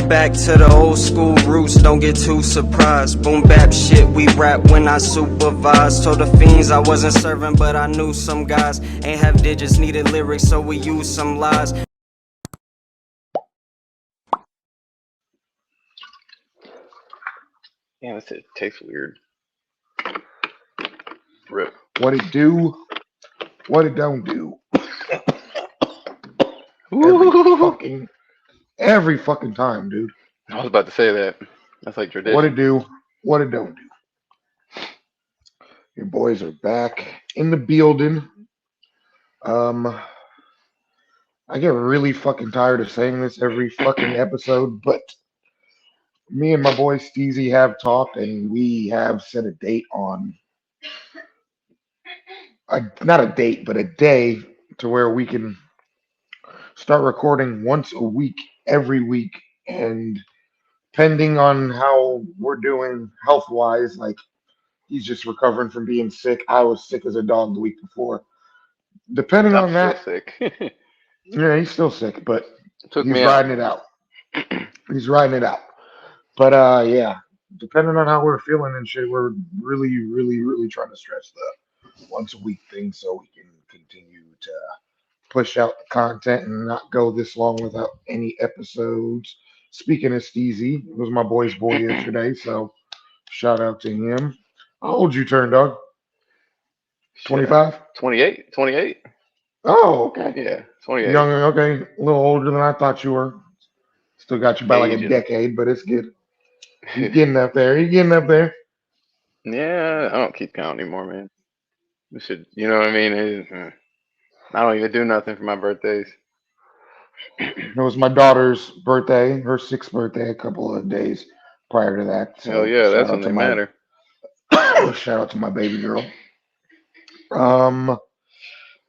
back to the old school roots, don't get too surprised. Boom bap shit, we rap when I supervise. Told the fiends I wasn't serving, but I knew some guys ain't have digits, needed lyrics, so we used some lies. Yeah, that's it. Tastes weird. Rip. What it do? What it don't do? Every fucking time, dude. I was about to say that. That's like tradition. What it do? What it don't do? Your boys are back in the building. I get really fucking tired of saying this every fucking episode, but me and my boy Steezy have talked, and we have set a date on not a date, but a day to where we can start recording once a week, every week, and depending on how we're doing health wise, like he's just recovering from being sick. I was sick as a dog the week before. Depending on that, sick. yeah, he's still sick, but Took he's me riding it out. He's riding it out. But yeah, depending on how we're feeling and shit, we're really, really, really trying to stretch the once a week thing so we can continue to push out the content and not go this long without any episodes. Speaking of Steezy, it was my boy's boy yesterday, so shout out to him. How old you turn, dog? 25? 28. 28. Oh, okay. Yeah, 28. Young, okay. A little older than I thought you were. Still got you by like a decade, but it's good. He's getting up there. He's getting up there. Yeah, I don't keep count anymore, man. We should, you know what I mean? I don't even do nothing for my birthdays. It was my daughter's birthday, her 6th birthday, a couple of days prior to that. So hell yeah, that's when they matter. Shout out to my baby girl.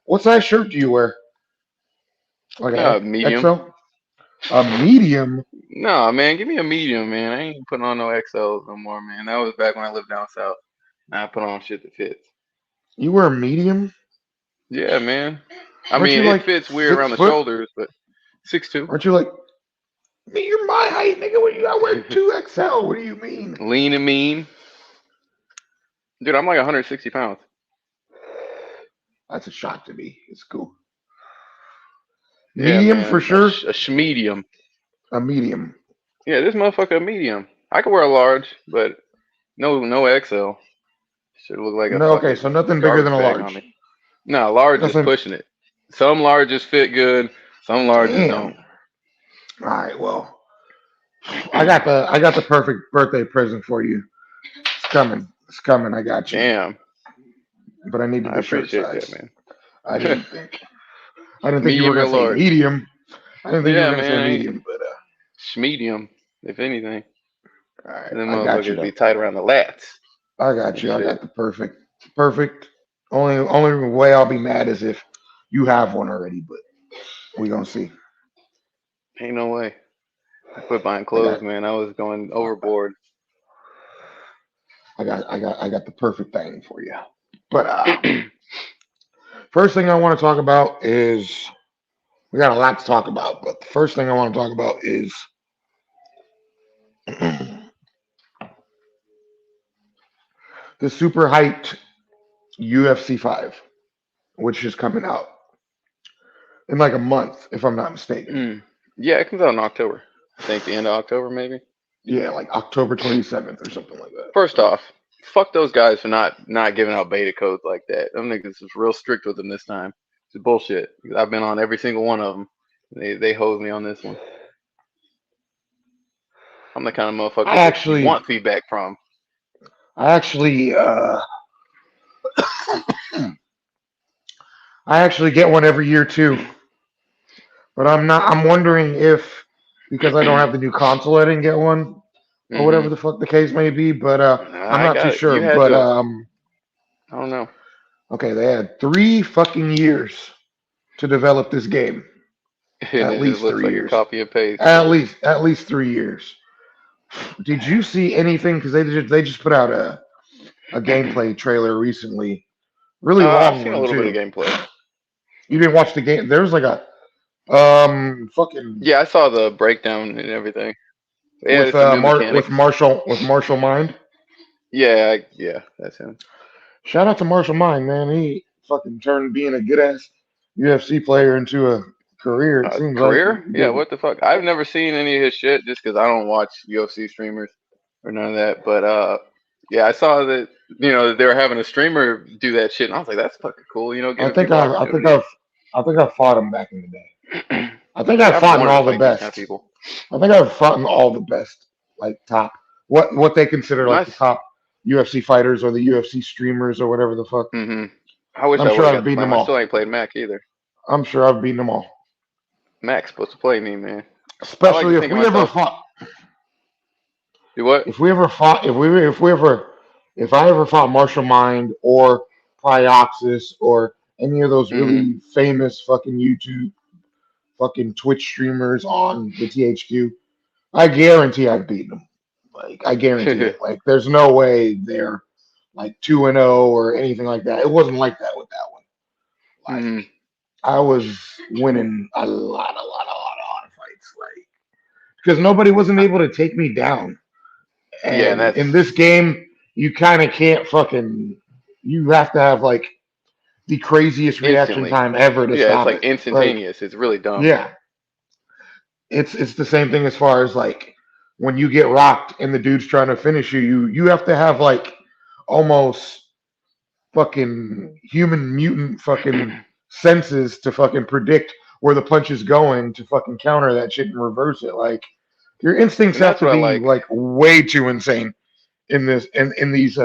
What size shirt do you wear? Like medium. XL? A medium? No, man, give me a medium, man. I ain't putting on no XLs no more, man. That was back when I lived down south. Now I put on shit that fits. You wear a medium? Yeah, man. I mean, it fits weird around the shoulders, but 6'2". Aren't you like, you're my height, nigga? I wear 2XL. What do you mean? Lean and mean. Dude, I'm like 160 pounds. That's a shock to me. It's cool. Yeah, Medium man. for sure. A schmedium. A medium. Yeah, this motherfucker a medium. I could wear a large, but no XL. Should look like a okay, so nothing bigger than a large. No, large is pushing it. Some larges fit good, some larges don't. All right, well, I got the perfect birthday present for you. It's coming. It's coming. I got you. Damn. But I needed the shirt size. That, man. I didn't think you were gonna say medium. I didn't think you were gonna say medium, but schmedium, if anything. All right, then motherfuckers be tight around the lats. I got you. I got the perfect. Only way I'll be mad is if you have one already, but we gonna see. Ain't no way. I quit buying clothes, man. I was going overboard. I got the perfect thing for you. But first thing I want to talk about is we got a lot to talk about, but the first thing I want to talk about is the super hyped UFC 5, which is coming out in like a month, if I'm not mistaken. Yeah, it comes out in October. I think the end of October, maybe. Yeah, like October 27th or something like that. First off, fuck those guys for not giving out beta codes like that. Them niggas is real strict with them this time. It's bullshit. I've been on every single one of them. They hosed me on this one. I'm the kind of motherfucker you want feedback from. I actually get one every year too. But I'm wondering if, because I don't have the new console, I didn't get one, or whatever the fuck the case may be. But I'm not too sure. But I don't know. Okay, they had 3 fucking years to develop this game. At least 3 years. Copy and paste. At least 3 years. Did you see anything? Because they just put out a gameplay trailer recently. Really long I've seen one a little too. bit of gameplay. You didn't watch the game? There was like a fucking. Yeah, I saw the breakdown and everything. They added some new mechanics. with Marshall Mind. Yeah, yeah, that's him. Shout out to Marshall Mind, man. He fucking turned being a good ass UFC player into a career. It seems like Career? he Yeah, did. what the fuck? I've never seen any of his shit just because I don't watch UFC streamers or none of that. But yeah, I saw that they were having a streamer do that shit, and I was like, that's fucking cool. I Giving think people I think opportunities. I've fought him back in the day. I think Yeah, I've I've fought in wanted to all the fight these kind of best. people. I think I've fought in all the best, like top what they consider like the Nice. top UFC fighters or the UFC streamers or whatever the fuck. I wish I'm I would sure have I've got to beaten play him. them I still all. ain't played Mac either. I'm sure I've beaten them all. Mac's supposed to play me, man. I like to Especially if think of we ever myself. fought. Do what? If we ever fought. If I ever fought Marshall Mind or Prioxis or any of those hmm really famous fucking YouTube fucking Twitch streamers on the THQ, I guarantee I've beaten them. Like I guarantee it. Like there's no way they're like 2-0 or anything like that. It wasn't like that with that one. Like hmm I was winning a lot of fights. Like because nobody wasn't able to take me down. Yeah, and And that's in this game, you kind of can't fucking. You have to have like the craziest reaction instantly. time ever to Yeah, it's stop like it. Like instantaneous. It's really dumb. yeah, it's the same thing as far as like when you get rocked and the dude's trying to finish you. You have to have like almost fucking human mutant fucking senses to fucking predict where the punch is going to fucking counter that shit and reverse it. Like your instincts And have that's to what I be like. like way too insane in these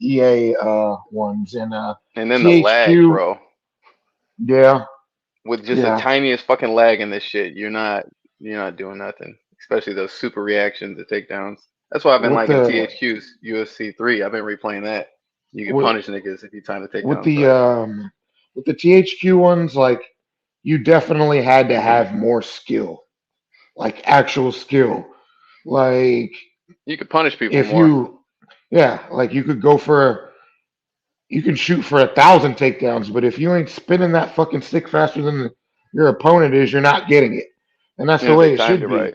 EA ones and And then the lag, THQ. bro. Yeah, With just the yeah. tiniest fucking lag in this shit, you're not doing nothing. Especially those super reactions to takedowns. That's why I've been With liking the THQ's UFC 3. I've been replaying that. You can with punish niggas if you time the with takedowns the right. with the THQ ones, like you definitely had to hmm have more skill, like actual skill. Like You can punish people if more. you, yeah, like you can shoot for 1,000 takedowns, but if you ain't spinning that fucking stick faster than your opponent is, you're not getting it. And that's And the if they way it timed should it be. right.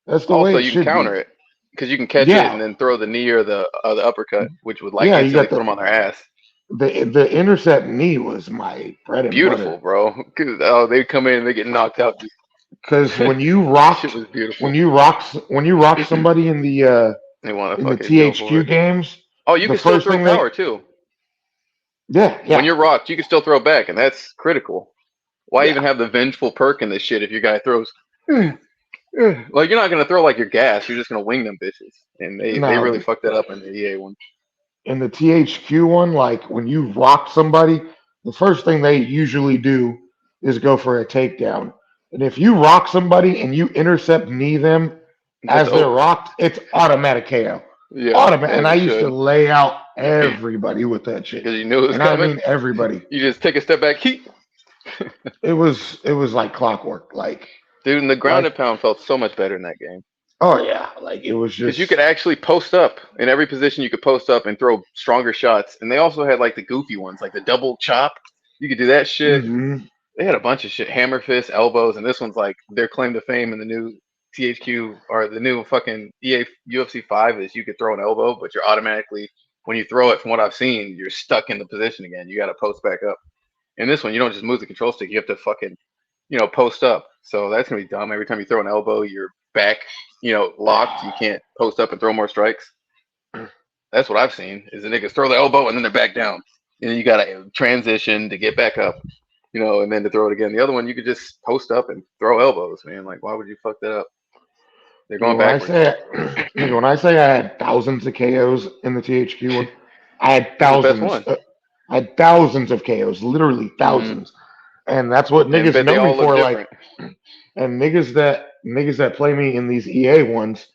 That's the way Also, it you can should be. counter it because you can catch it and Yeah, then throw the knee or the uppercut, which would like yeah. You instantly got put them on their ass. the intercept knee was my bread and Beautiful, butter. bro. 'Cause, they come in and they get knocked out. Because Shit was beautiful. when you rock somebody They want to in the fucking go for THQ it. games, Oh, you the can still first throw thing they power too. yeah When yeah you're rocked, you can still throw back, and that's critical. Why yeah even have the vengeful perk in this shit if your guy throws? Like you're not gonna throw like your gas. You're just gonna wing them bitches, and they now really fucked that up in the EA one. in the THQ one, like when you rock somebody, the first thing they usually do is go for a takedown. And if you rock somebody and you intercept knee them That's as they're over. rocked, it's automatic KO. Yeah, Automatic. And as I it used to should, lay out everybody with that shit. because you knew it was And I coming. mean everybody. You just take a step back, heat. It was like clockwork. Dude, and the Like ground and pound felt so much better in that game. oh yeah, like it was Because you just could actually post up in every position. You could post up and throw stronger shots. And they also had like the goofy ones, like the double chop. You could do that shit. mhm. They had a bunch of shit, hammer fist, elbows, and this one's like their claim to fame in the new THQ or the new fucking EA UFC 5 is you could throw an elbow, but you're automatically when you throw it. From what I've seen, you're stuck in the position again. You got to post back up. In this one, you don't just move the control stick. You have to fucking post up. So that's gonna be dumb. Every time you throw an elbow, you're back, locked. You can't post up and throw more strikes. That's what I've seen. Is the niggas throw the elbow and then they're back down, and then you gotta transition to get back up, and then to throw it again. The other one, you could just post up and throw elbows, man. Like, why would you fuck that up? They're Nigga, going when I backwards. say nigga, when I say I had thousands of KOs in the THQ one, I had It's the best thousands. one. I had thousands of KOs, literally hmm thousands. And that's what And niggas but they know me all look for. Like, different. and niggas that play me in these EA ones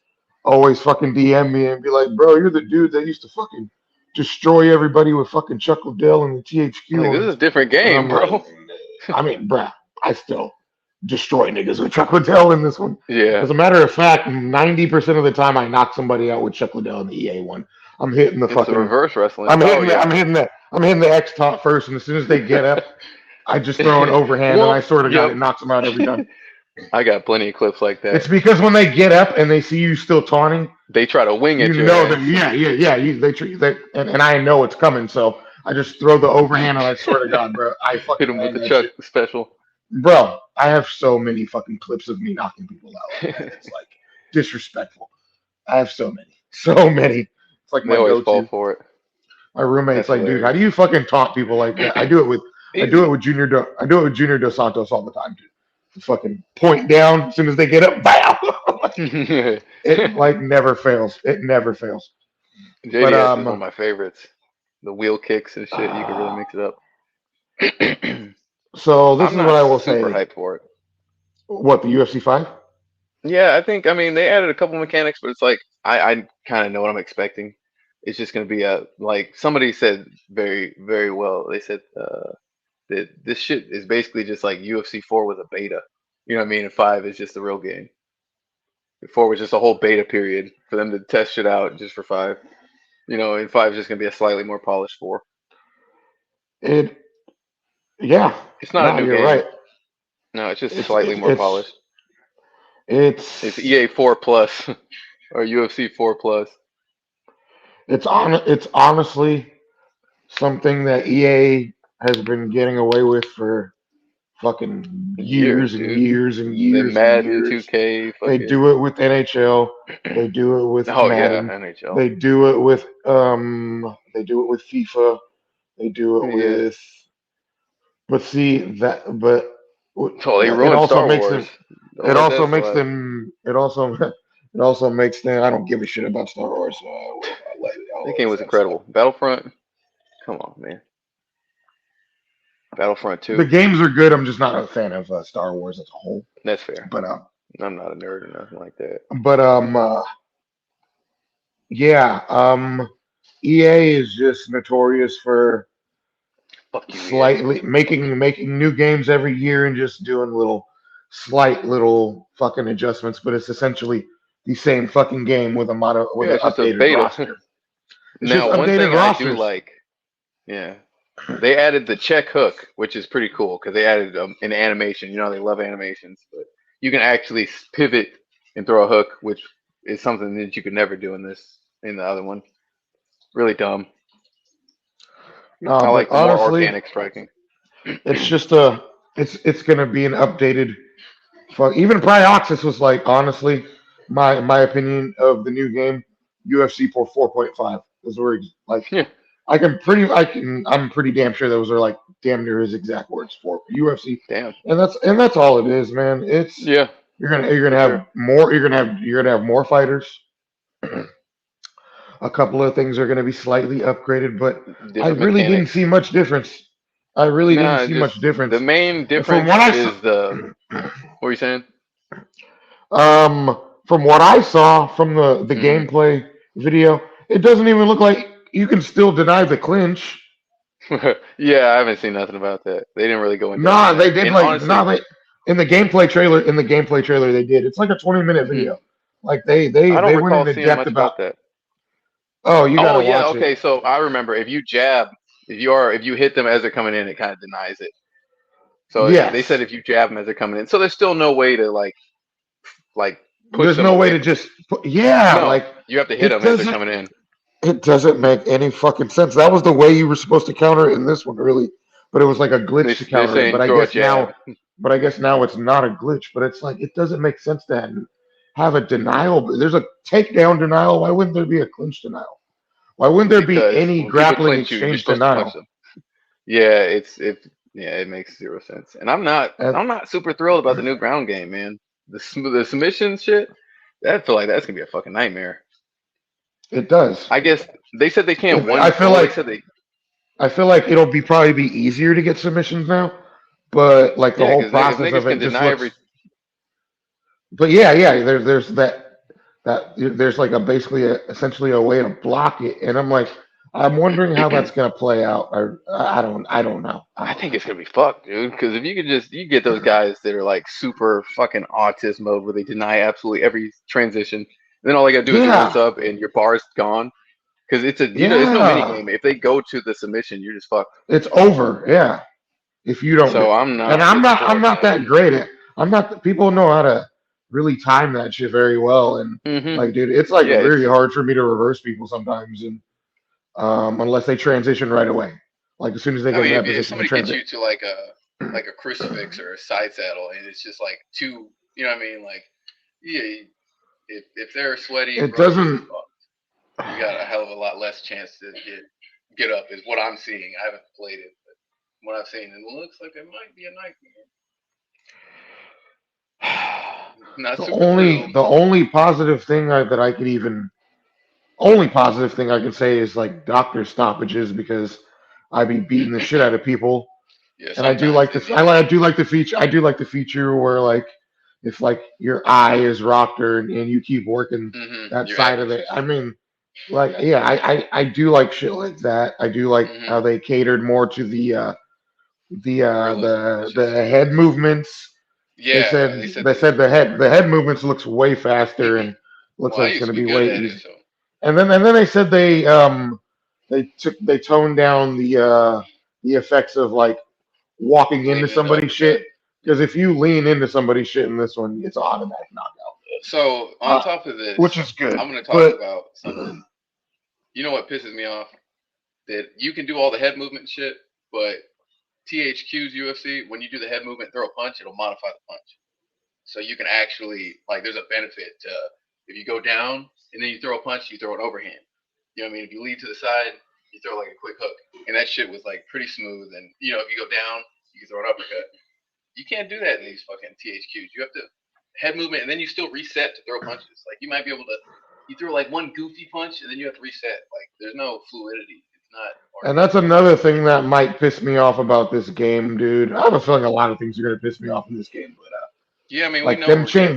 always fucking DM me and be like, bro, you're the dude that used to fucking destroy everybody with fucking Chuck Liddell and the I'm THQ like, this is ones. a different And game, I'm like, bro. I mean, bruh, I still destroy niggas with Chuck Liddell in this one. Yeah, As a matter of fact, 90% of the time I knock somebody out with Chuck Liddell in the EA one. I'm hitting the it's the fucking reverse wrestling. Oh yeah. I'm hitting the X top first, and as soon as they get up, I just throw an overhand, and I Whoop. sort of got Yep. it knocks them out every time. I got plenty of clips like It's that. because when they get up and they see you still taunting, They try to wing you at your know that, ass. yeah. They treat that, and I know it's coming, so I just throw the overhand, and I swear to God, bro, I Hit fucking them with land the that Chuck shit. special. Bro, I have so many fucking clips of me knocking people out like that. It's like disrespectful. I have so many. It's like They my always fall go-to. for it. My roommate's That's like, dude, how hilarious. do you fucking taunt people like that? I do it Easy. with Junior Dos Santos all the time, dude. The fucking point down as soon as they get up, bam! It like never fails. It never fails. But JDS is one of my favorites. The wheel kicks and shit. You can really uh, mix it up. so this I'm is what not I will super say. hyped for it. What, the UFC 5? Yeah, I mean they added a couple mechanics, but it's like I kind of know what I'm expecting. It's just gonna be a like somebody said very very well. They said that this shit is basically just like UFC 4 with a beta. You know what I mean? And 5 is just the real game. 4 was just a whole beta period for them to test shit out just for 5. You know, and 5 is just gonna be a slightly more polished 4. It Yeah. It's not a No, new you're game. right. No, it's just It's slightly it's more it's polished. It's it's EA 4 plus or UFC 4 plus. it's honestly something that EA has been getting away with for fucking Years, years and dude. years and Then years and Madden, years. 2K, They fucking. do it with NHL. They do it with Oh yeah, Madden. NHL. They do it with FIFA. They do it Yeah. with but see that but Oh, they it ruined also Star makes Wars. them Don't let that slide. it also it also makes them I don't give a shit about Star Wars, so I'll That let game was that slide. incredible. Battlefront. Come on, man. Battlefront The 2. games are good. I'm just not a fan of Star Wars as a whole. That's fair. But I'm not a nerd or nothing like that. but yeah, EA is just notorious for Fuck you, EA. slightly making new games every year and just doing slight little fucking adjustments, but it's essentially the same fucking game with with Yeah, an it's just a updated beta. roster. It's just Now, one updated thing I do rosters. like, yeah, they added the check hook, which is pretty cool because they added an animation. You know, they love animations, but you can actually pivot and throw a hook, which is something that you could never do in the other one. Really dumb. No, I but like the more honestly, organic striking. it's just it's gonna be an updated. Fuck, even Prioxis was like, honestly, my opinion of the new game, UFC for 4.5 is where like Yeah, I'm pretty damn sure those are like damn near his exact words for UFC, damn. and that's all it is, man. It's Yeah, you're for gonna sure. have more you're gonna have more fighters. A couple of things are gonna be slightly upgraded, but I Different really didn't mechanics. see much difference. I really didn't Nah, see much just the difference main from difference what I saw. is the. What are you saying? From what I saw from the Hmm. gameplay video, it doesn't even look like you can still deny the clinch. Yeah, I haven't seen nothing about that. They didn't really go in depth in Nah, they that. did And like nah honestly, they in the gameplay trailer they did. It's like a 20-minute hmm, video. Like I don't they went recall into seeing depth much about. about that. Oh, you Oh gotta yeah, watch it. okay. So I remember if you jab, if you hit them as they're coming in, it kind of denies it. So they said Yes, if you jab them as they're coming in, so there's still no way to like push there's them no way away to from you. just yeah, No, like you have to hit it them as they're doesn't coming in. it doesn't make any fucking sense. That was the way you were supposed to counter it in this one, really. But it was like a glitch to They're counter it. saying throw a jab. But I guess now it's not a glitch. But it's like it doesn't make sense to have a denial. There's a takedown denial. Why wouldn't there be a clinch denial? Why wouldn't there be Because any when people grappling clinch you, you're exchange supposed to punch denial? them. Yeah, yeah, it makes zero sense. And And I'm not super thrilled about the new ground game, man. The submission shit, I feel like that's gonna be a fucking nightmare. it does. I guess they said they can't I one. feel Well, they like said they it'll be probably be easier to get submissions now. But like the yeah, whole because if process niggas of can it just deny looks. every But yeah, there's that there's like a basically essentially a way to block it, and I'm wondering how that's gonna play out. I don't know. I I don't think know. it's gonna be fucked, dude. Because if you could just you get those guys that are like super fucking autist mode where they deny absolutely every transition, then all they gotta do is do one Yeah, sub and your bar's gone. Because it's no mini yeah, game. If they go to the submission, you're just fucked. it's over. Yeah, if you don't do, So I'm and not looking forward to that. I'm not. People know how to really time that shit very well, and Hmm. like, dude, it's like Yeah, very it's hard for me to reverse people sometimes, and unless they transition right away, like as soon as they I get in mean, that if position, they somebody gets transit. you to like a crucifix or a side saddle, and it's just like two, you know what I mean? Like, yeah, if they're sweaty, It bro, you're doesn't. fucked. You got a hell of a lot less chance to get up, is what I'm seeing. I haven't played it, but what I've seen, it looks like it might be a nightmare. Not The super only thrilled. the only positive thing that I could even only positive thing I can say is like doctor stoppages because I be beating the shit out of people, Yeah, and I do sometimes like they the need that. I do like the feature. I do like the feature where like if like your eye is rocked or and you keep working that Your side of it. accuracy I shit. mean, like yeah, I do like shit like that. I do like Hmm. how they catered more to Realism and shit the too. head movements. Yeah, they said They they said the head movements looks way faster and looks well, I like it's used going to to be be good way at it, easy. so And then they said they toned down the effects of like walking into leaning into somebody's uppercut. shit because if you lean into somebody's shit in this one, it's an automatic knockout, So on top of which this, is good. I'm going to talk But about something. You know what pisses me off? That you can do all the head movement shit, but THQ's UFC, when you do the head movement, throw a punch, it'll modify the punch. So you can actually like, there's a benefit to if you go down and then you throw a punch, you throw an overhand. You know what I mean? If you lead to the side, you throw like a quick hook, and that shit was like pretty smooth. And you know, if you go down, you can throw an uppercut. You can't do that in these fucking THQs. You have to head movement, and then you still reset to throw punches. Like you might be able to, you throw like one goofy punch, and then you have to reset. Like there's no fluidity. It's not and that's articulate. another thing that might piss me off about this game, dude. I have a feeling a lot of things are gonna piss me off in this game, but Yeah, I mean, we like know we're gonna.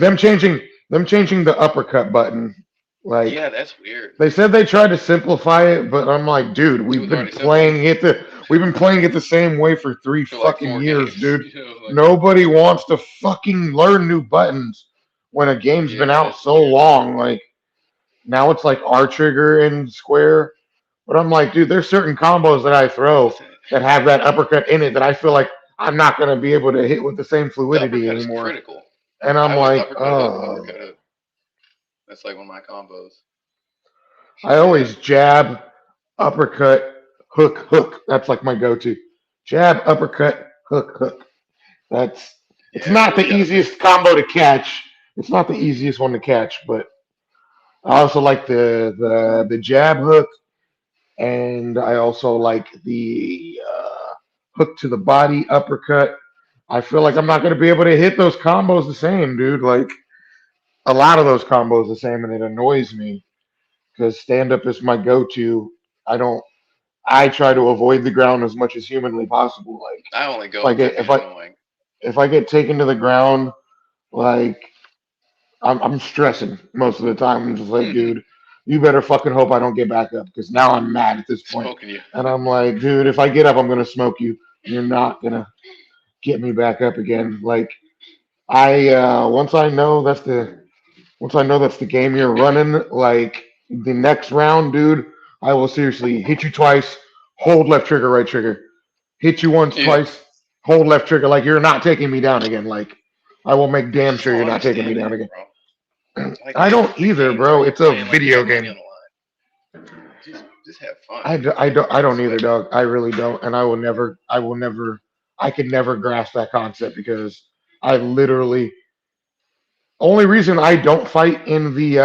them changing the uppercut button, like Yeah, that's weird. they said they tried to simplify it, but I'm like, dude, It was already simple we've been playing it the same way for three for like fucking four years, games. dude. You know, like Nobody wants to fucking learn new buttons when a game's been yeah, out that's so weird. long. Like now it's like R trigger and square. But I'm like, dude, there's certain combos that I throw Listen, that have that uppercut in it that I feel like I'm not gonna be able to hit with the same the fluidity uppercut is anymore. critical. And I I'm always like, uppercut hook, oh, uppercut hook. That's like one of my combos. I Yeah, always jab, uppercut, hook, hook. That's like my go-to. Jab, uppercut, hook, hook. That's it's yeah, not really the got to mix easiest it up. combo to catch. It's not the easiest one to catch, but I also like the jab hook, and I also like the hook to the body uppercut. I feel like That's I'm not good. going to be able to hit those combos the same, dude. Like a lot of those combos the same, and it annoys me because stand up is my go-to. I don't. I try to avoid the ground as much as humanly possible. Like I only if go I if they're get being annoying. if I get taken to the ground, like I'm stressing most of the time. I'm just like, dude, you better fucking hope I don't get back up because now I'm mad at this point. Smoking you. And I'm like, dude, if I get up, I'm gonna smoke you. You're not gonna get me back up again. Like I once I know that's the game you're running, like the next round, dude, I will seriously hit you twice, hold left trigger, right trigger. Hit you once, Yeah, twice, hold left trigger. Like you're not taking me down again. Like I will make I damn just sure don't you're not taking me understand down that, again. bro. Like I don't the either, games where bro. you're It's a playing like you video got money game. on the line. Just have fun. I Don't don't sweat either, it. dog. I really don't, and I could never grasp that concept because I literally only reason I don't fight in the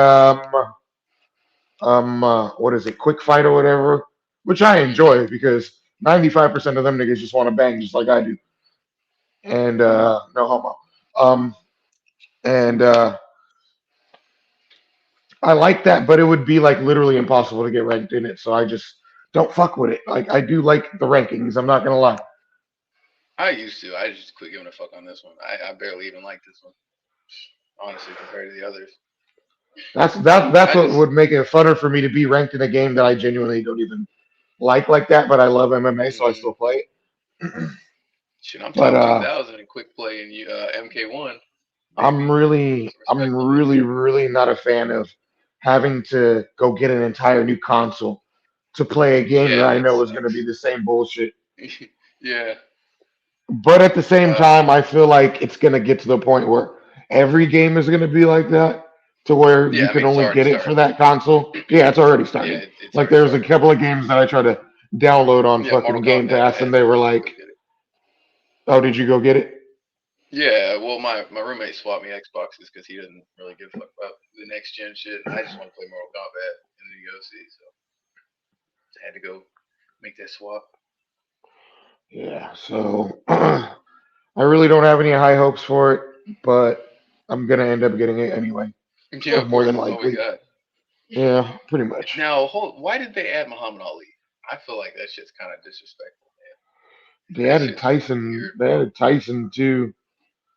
what is it, quick fight or whatever, which I Hmm. enjoy because 95% of them niggas just want to bang just like I do, and no homo. Um, and I like that, but it would be like literally impossible to get ranked in it, so I just don't fuck with it. Like I do like the rankings. I'm not gonna lie. I used to. I just quit giving a fuck on this one. I barely even like this one, honestly, compared to the others. That's I what just would make it funner for me to be ranked in a game that I genuinely don't even like that. But I love MMA, so I mm, still play it. shit. I'm But top 2,000 in quick play in MK1, baby. So I'm respect my name. really not a fan of having to go get an entire new console to play a game that Yeah, I that know is going to be sucks. the same bullshit. Yeah, But at the same Uh, time, I feel like it's gonna get to the point where every game is gonna be like that, to where you yeah, I can mean it's only already get it for started. that console. Yeah, it's already Yeah, started. it's Like already there's a started. couple of games that I tried to download on Yeah, Mortal fucking Game Kombat. I Pass, had and they to were go like, get it. "Oh, did you go get it?" Yeah, well, my roommate swapped me Xboxes because he doesn't really give a fuck about the next gen shit, and I just want to play Mortal Kombat in the UFC, so I had to go make that swap. Yeah. So I really don't have any high hopes for it, but I'm gonna end up getting it anyway, Yeah, of more course, than that's all we likely. got. Yeah, pretty much. Now, why did they add Muhammad Ali? I feel like that shit's kind of disrespectful, They man. That added shit's fucking Tyson. weird, They bro. added Tyson too.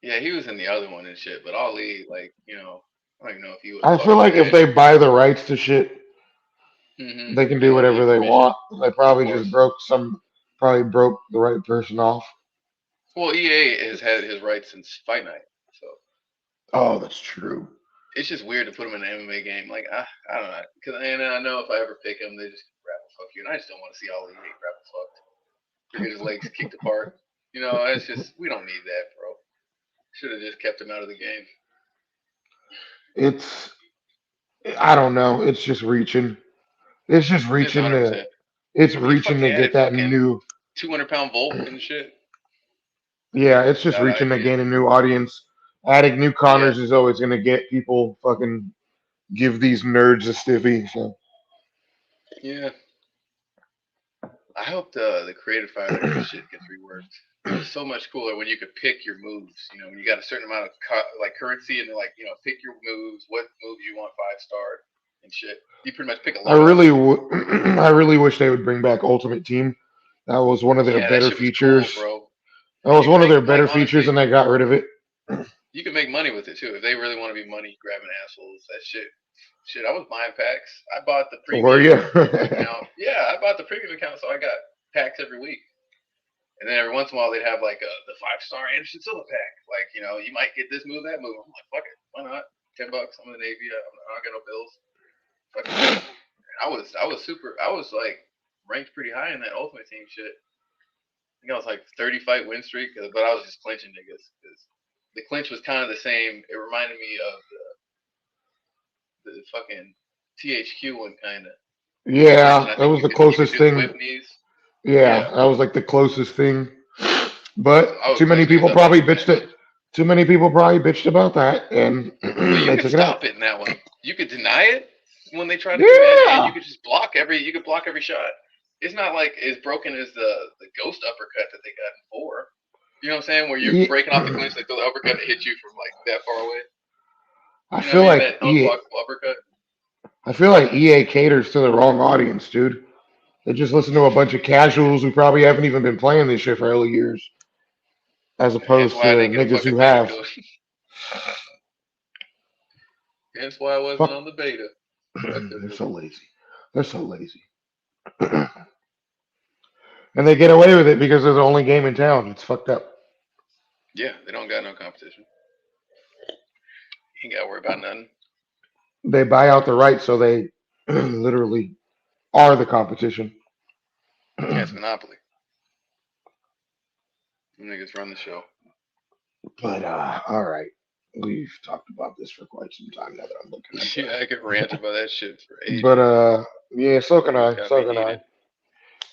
Yeah, he was in the other one and shit, but Ali, like, I don't even know if he would have I feel fucked with like if that they shit. buy the rights to shit, Hmm. they can They do don't whatever need they permission, want. They of probably just course. probably broke the right person off. Well, EA has had his rights since Fight Night, so Oh, that's true. it's just weird to put him in an MMA game. Like, I don't know, because and I know if I ever pick him, they just grapple fuck you, and I just don't want to see Ali get grapple fucked or get his legs kicked apart. It's just we don't need that, bro. Should have just kept him out of the game. It's I don't know. It's just reaching. It's just It's reaching to 100%. it's He reaching fucking to get added that fucking new 200-pound Volk and shit. yeah, it's just That reaching to idea. gain a new audience. Adding new Yeah, Connors is always gonna get people fucking give these nerds a stiffy. So yeah. I hope the creative fighter shit gets reworked. It was so much cooler when you could pick your moves. When you got a certain amount of like currency and they're like, pick your moves, what moves you want 5-star and shit. You pretty much pick a I loadout. really I really wish they would bring back Ultimate Team. That was one of their Yeah, that better shit was cool, features. bro. That And was you can one of make their like better features, honestly, and they got rid of it. you can make money with it too if they really want to be money grabbing assholes. That shit. Shit, I was buying packs. I bought the Were you? premium account. Yeah, I bought the premium account, so I got packs every week. And then every once in a while they'd have like the 5-star Anderson Silva pack. Like, you might get this move, that move. I'm like, fuck it, why not? $10. I'm in the Navy. I don't got no bills. Fucking do it. I was like ranked pretty high in that Ultimate Team shit. I think I was like 30 fight win streak, but I was just clinching niggas because the clinch was kind of the same. It reminded me of the fucking THQ one kind of. The clinch, and Yeah, I that think was you the could you could closest do the thing. whip knees. Yeah, Yeah, that was like the closest thing. so I But would clinch niggas up like a bitch. too many people probably bitched about that, and But you they could took it out. stop it in that one. You could deny it when they try to do it, and you Yeah. could just block every. You could block every shot. It's not like as broken as the ghost uppercut that they got in 4. You know what I'm saying? Where you're Ye- breaking off the clinch, they throw the uppercut and hit you from like that far away. I You know what feel I mean? like That unblockable uppercut. I feel like EA caters to the wrong audience, dude. They just listen to a bunch of casuals who probably haven't even been playing this shit for early years, as Hence opposed to why I didn't get a niggas fucking who beta have. code. Hence why I wasn't Fuck. on the beta. Fuck them They're so niggas. lazy. They're so lazy. And they get away with it because they're the only game in town. It's fucked up. Yeah, they don't got no competition. You ain't got to worry about nothing. They buy out the rights, so they literally are the competition. Yeah, But it's Monopoly. Them niggas run the show. all right, we've talked about this for quite some time now that I'm looking at Yeah, I could rant about that shit for that. But ages. yeah, so can Niggas I. got So me can I. heated.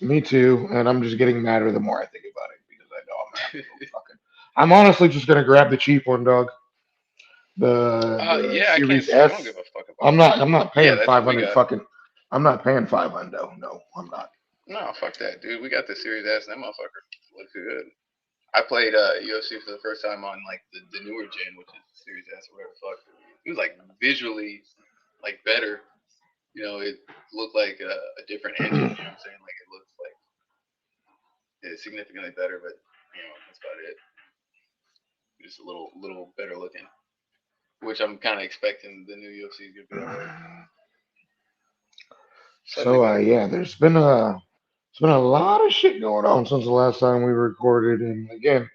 Me too. And I'm just getting madder the more I think about it because I know I'm gonna have to go fucking. I'm honestly just gonna grab the cheap one, dog. The Yeah, I can't. Series I don't S. give a fuck about I'm the not. cheap I'm one. not Yeah, paying that's what we 500 got. fucking. I'm not paying 500. No, I'm not. No, fuck that, dude. We got the Series S, and that motherfucker looks good. I played UFC for the first time on like the newer gen, which is Series S or whatever the fuck. It was like visually like better. It looked like a different engine. You know what I'm saying? Like it looks like it's significantly better, but that's about it. Just a little better looking, which I'm kind of expecting the new UFC is gonna be that way. Slightly So better. yeah, there's been a lot of shit going on since the last time we recorded, and again,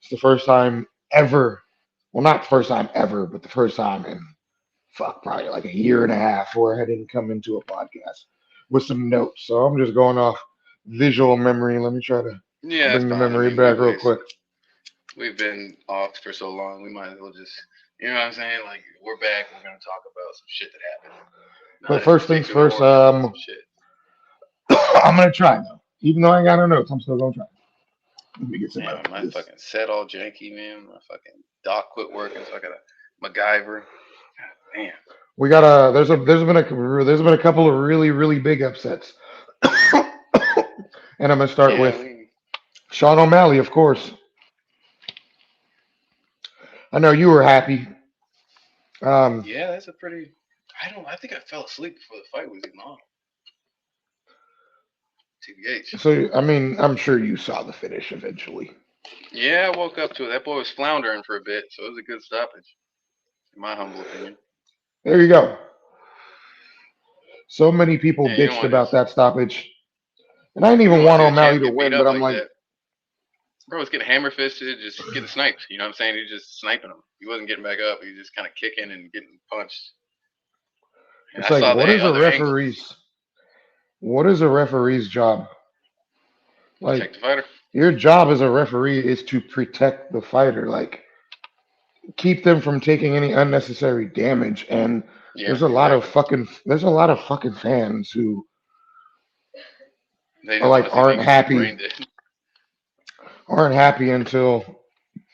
it's the first time ever. Well, not the first time ever, but the first time in fuck probably like a year and a half where I didn't come into a podcast with some notes. So I'm just going off visual memory. Let me try to Yeah, that's bring the fine. I memory mean, we back real waste quick. We've been off for so long. We might as well just, you know what I'm saying? Like we're back. We're gonna talk about some shit that happened. But Not in first things particular first, order, but some shit. I'm gonna try though. Even though I ain't got no notes, I'm still gonna try. Let me get some Man, out of my this. fucking set all janky, man. My fucking dock quit working, so I gotta MacGyver. God damn. We got a there's been a couple of really big upsets, and I'm gonna start Yeah, with Sean O'Malley, of course. I know you were happy. Um, yeah, that's a pretty. I don't. I think I fell asleep before the fight was even on. TBH. so I mean, I'm sure you saw the finish eventually. Yeah, I woke up to it. That boy was floundering for a bit, so it was a good stoppage, in my humble opinion. There you go. So many people Yeah, you don't bitched want to about just that stoppage, and I didn't you even don't want want to see the O'Malley champ to get beat win, up but I'm like like, that. Bro was getting hammer fisted, just getting sniped. You know what I'm saying? He was just sniping him. He wasn't getting back up. He was just kind of kicking and getting punched. And it's I like, saw the other angles. what is a referee's job? Like, Protect the fighter. your job as a referee is to protect the fighter, like keep them from taking any unnecessary damage. And Yeah, exactly. there's a lot of fucking fans who They are just want like to see niggas get brain dead. aren't happy until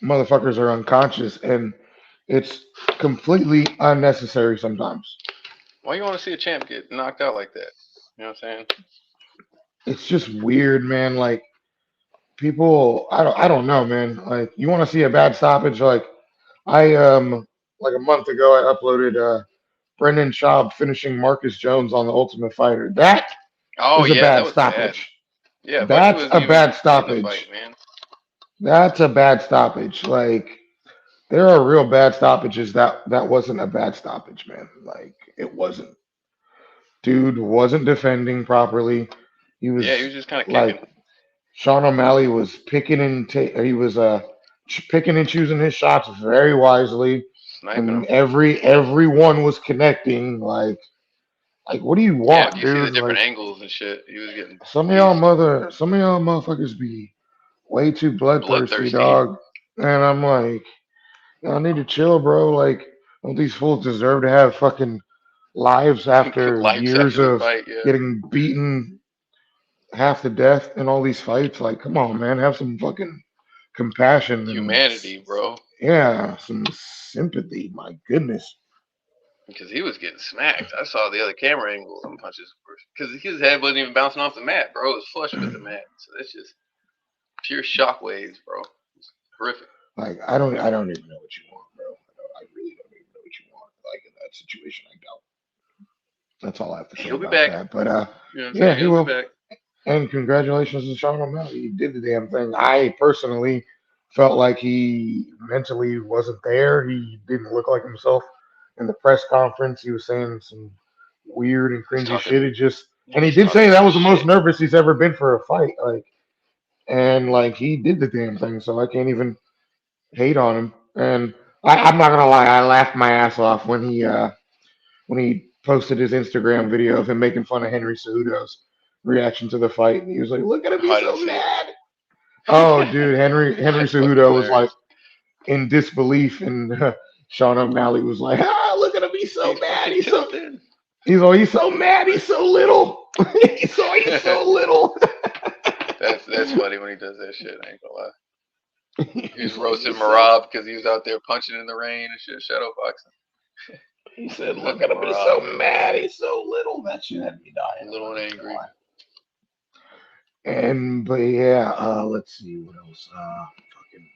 motherfuckers are unconscious, and it's completely unnecessary sometimes. Why you want to see a champ get knocked out like that? You know what I'm saying? It's just weird, man. Like people, I don't know, man. Like you want to see a bad stoppage? I like a month ago, I uploaded Brendan Schaub finishing Marcus Jones on the Ultimate Fighter. That Oh is a yeah, that bad was bad. stoppage. Yeah, Butcher That's wasn't a bad even in the fight, stoppage. man. That's a bad stoppage. Like there are real bad stoppages. That wasn't a bad stoppage, man. Like it wasn't. Dude wasn't defending properly. He Yeah, he was was just kind of kicking, like Sean O'Malley was he was picking and choosing his shots very wisely, sniping and him. everyone was connecting. Like what do you Yeah, if want, you see the dude? different Like angles and shit, he was getting fleeced. some of y'all motherfuckers be way too bloodthirsty, Bloodthirsty. dog. And I'm like, y'all need to chill, bro. Like, don't these fools deserve to have fucking lives after Lives years after the of fight, yeah. getting beaten half to death in all these fights? Like, come on, man, have some fucking compassion and Humanity, bro. yeah, some sympathy. My goodness. Because he was getting smacked. I saw the other camera angles on punches. Because his head wasn't even bouncing off the mat, bro. It was flush with the mat. So that's just pure shockwaves, bro. It's horrific. Like, I don't even know what you want, bro. I really don't even know what you want. Like in that situation, I don't. That's all I have to say He'll be about back. that. But You know what I'm yeah, saying? he He'll be will. back. And congratulations to Sean O'Malley. He did the damn thing. I personally felt like he mentally wasn't there. He didn't look like himself in the press conference. He was saying some weird and He's cringy shit. talking. It just, and he He's did say talking that some was the most shit. nervous he's ever been for a fight. Like he did the damn thing. So I can't even hate on him. And I'm not gonna lie, I laughed my ass off when he posted his Instagram video of him making fun of Henry Cejudo's reaction to the fight. And he was like, "Look at him, Oh, he's I didn't so see it. mad." Oh, dude, Henry That's fucking Cejudo was like hilarious. in disbelief, and Sean O'Malley was like, "Ah, look at him, he's so He's mad. fucking tilted. He's so mad. He's so little. He's so little." That's funny when he does that shit. I ain't gonna lie. He was He's like, roasting he's so. Marab because he was out there punching in the rain and shit, shadow boxing. He said, "Look Fucking at him. He's Marab. so mad. He's so little." That shit had me dying. I'm Little not and even gonna angry. lie. And but yeah, let's see what else. Fucking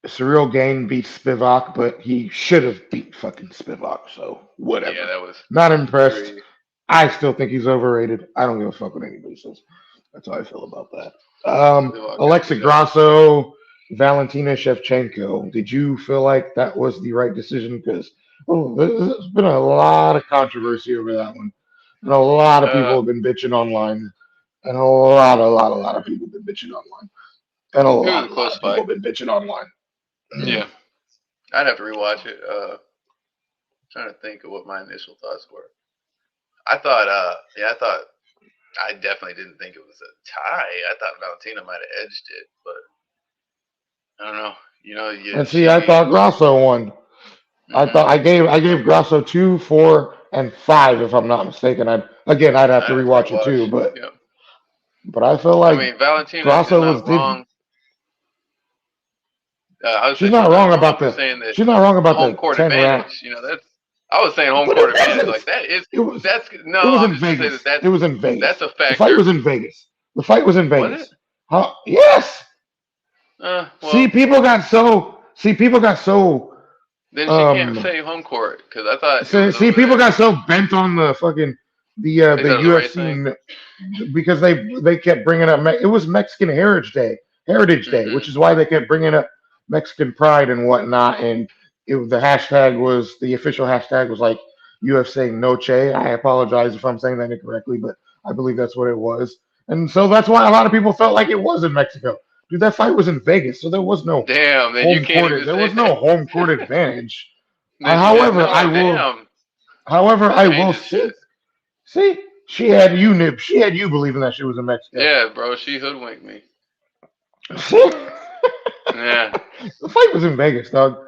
Surreal Gain beat Spivak, but he should have beat fucking Spivak. So Yeah, whatever. that was Not impressed. agree. I still think he's overrated. I don't give a fuck what anybody says. That's how I feel about that. Spivak got Alexa beat up. Grasso, Valentina Shevchenko. Did you feel like that was the right decision? Because there's been a lot of controversy over that one, and a lot of people Uh, have been bitching online, and a lot of people have been bitching online, and it was a a lot close of people fight. have been bitching online. Yeah, I'd have to rewatch it. Trying to think of what my initial thoughts were. I definitely didn't think it was a tie. I thought Valentina might have edged it, but I don't know. Yeah, And see, I thought Grasso won. I hmm thought I gave Grasso 2, 4, and 5, if I'm not mistaken. I'd have to I'd have to rewatch it too, rewatch. Yeah. but I feel I like mean, Valentina is Grasso was not did. wrong. I would She's say she's not not wrong wrong about for the. saying that She's not wrong about home the court 10 round. advantage. I was saying home But court it advantage. wasn't. Like that is It was. that's It no. was I'm in just gonna say Vegas. that It was in that's Vegas. a The fight factor. was in Vegas. The fight was in Was it? Vegas. Huh? Yes. See, Well, people got so. See, people got so. then she can't Um. say home court because I thought it So, was see, over people there. got so bent on the fucking They the thought it was a race UFC thing. because they kept bringing up it was Mexican Heritage Day, which Hmm is why they kept bringing up Mexican pride and whatnot. And the official hashtag was like UFC Noche. I apologize if I'm saying that incorrectly, but I believe that's what it was. And so that's why a lot of people felt like it was in Mexico. Dude, that fight was in Vegas, so there was no Damn. Then you can't even there say was no that. home court advantage. Then she just However, no. Damn. That I will changes see. shit. See, she had you nib. She had you believing that she was in Mexico. Yeah, bro. She hoodwinked me. See, Yeah. the fight was in Vegas, dog.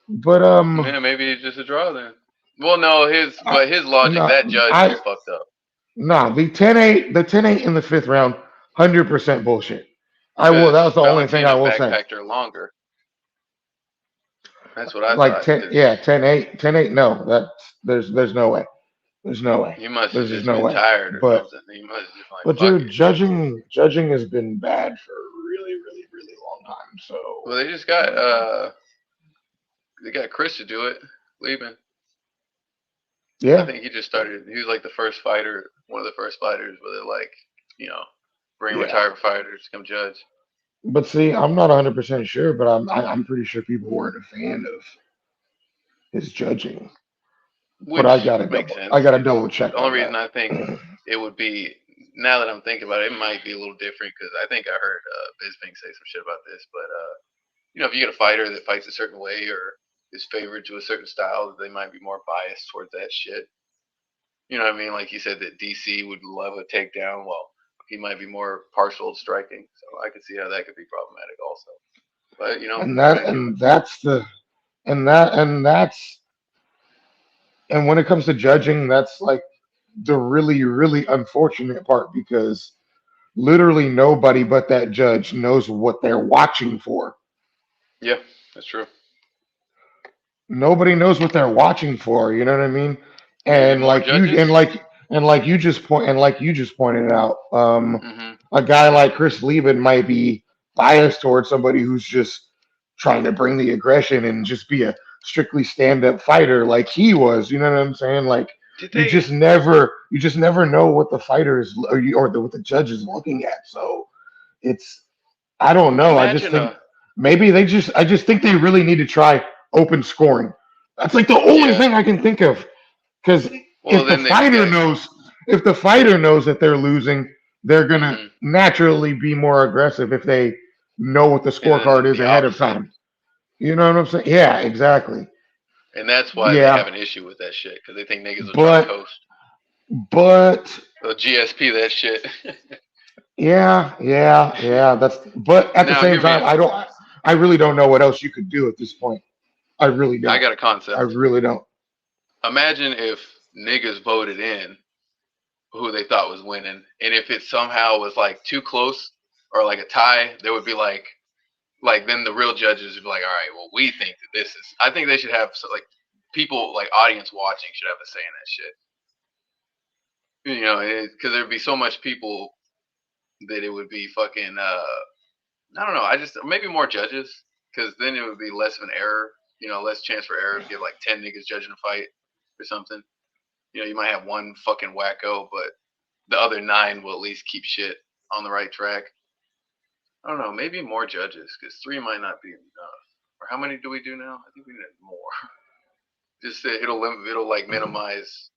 But Yeah. Maybe it's just a draw then. Well, no. I, His logic. no, That judge I was fucked up. nah. The 10-8 in the fifth round, 100% bullshit. I will. That Because was the only thing I Valentina will say. backpacked her longer. That's what I Like thought. 10, Because yeah, 10-8, 10-8. No, there's no way. There's no way. you must have There's just just no been way. tired or But something. You must have just been like, but fuck dude, it. judging has been bad for a really really really long time. Well, So they just got Chris to do it. Leaving. I yeah. think he just started. He was like the first fighter, one of the first fighters where they're like, you know, bring Yeah. retired fighters to come judge, But see, I'm not 100% sure, but I'm pretty sure people weren't a fan of his judging. But which would make sense. I gotta double The check only on reason that. I think it would be now that I'm thinking about it, it might be a little different because I think I heard Bisping say some shit about this. But if you get a fighter that fights a certain way or is favored to a certain style, they might be more biased towards that shit. You know what I mean? Like you said that DC would love a takedown. Well, he might be more partial to striking, so I could see how that could be problematic also. But And they're that gonna do it. and that's the and that's and when it comes to judging, that's like the really really unfortunate part because literally nobody but that judge knows what they're watching for. Yeah, that's true. Nobody knows what they're watching for, you know what I mean? Maybe And more like you judges. like you just pointed out, Hmm a guy like Chris Lieben might be biased towards somebody who's just trying to bring the aggression and just be a strictly stand-up fighter like he was, you know what I'm saying? Like Did they you just never know what the fighter is what the judge is looking at. So it's I don't know. I just imagine think a? maybe I just think they really need to try open scoring. That's like the only Yeah. thing I can think of. Because Well, then they get. if the fighter knows that they're losing, they're gonna Hmm naturally be more aggressive if they know what the And then scorecard is the ahead of opposite, time. You know what I'm saying? Yeah, exactly. and that's why they Yeah, have an issue with that shit because they think niggas will try to but coast. but They'll GSP that shit. yeah. That's but at the Now, same hear me time, out. I really don't know what else you could do at this point. I really I don't. got a I concept. really don't. Imagine if niggas voted in who they thought was winning, and if it somehow was like too close or like a tie, there would be like then the real judges would be like, all right, well, we think that this is. I think they should have like people like audience watching should have a say in that shit. Because there'd be so much people that it would be fucking. I don't know. I just maybe more judges because then it would be less of an error. Less chance for error. If you have like 10 niggas judging a fight or something. You might have one fucking wacko, but the other nine will at least keep shit on the right track. I don't know. Maybe more judges because three might not be enough. Or how many do we do now? I think we need more. Just it'll like minimize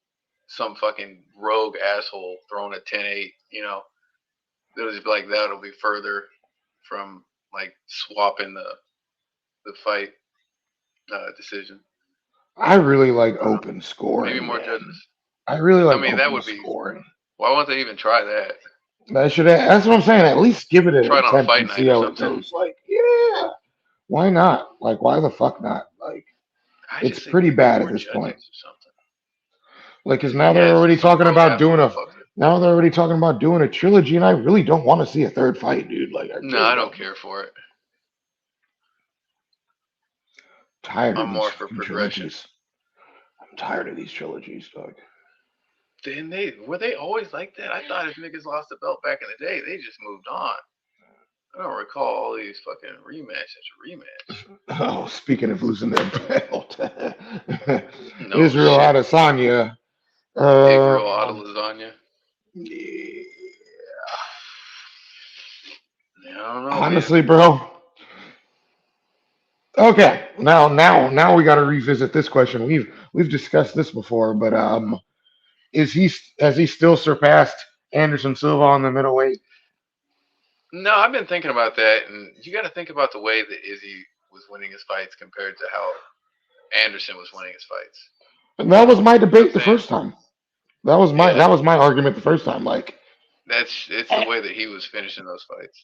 some fucking rogue asshole throwing a 10-8. It'll just be like that'll be further from like swapping the fight decision. I really like I don't know. open Maybe scoring, more man. judges. I really I like mean, that open would be. scoring. Why won't they even try that? That's what I'm saying. At least give it an Try it on a attempt fight and see night or how it something. goes. Like, yeah. Why not? Like, why the fuck not? Like, I it's just think pretty we need bad at more this point. judges or something. Like, because He now they're has already some talking grown about ass doing a. motherfucker. Now they're already talking about doing a trilogy, and I really don't want to see a third fight, dude. Like, I No, really I don't don't. care for it. Tired I'm of these more for fucking progression. trilogies. I'm tired of these trilogies, dog. Then were they always like that? I thought if niggas lost the belt back in the day, they just moved on. I don't recall all these fucking rematch. Oh, speaking of losing their belt, No Israel shit. Adesanya. Big real auto Um, lasagna. yeah, I don't know, man. honestly, bro. Okay, now we got to revisit this question. We've discussed this before, but is he has he still surpassed Anderson Silva on the middleweight? No, I've been thinking about that, and you got to think about the way that Izzy was winning his fights compared to how Anderson was winning his fights. And that was my You know what I'm debate the saying? first time. That was my argument the first time. Like, It's the way that he was finishing those fights.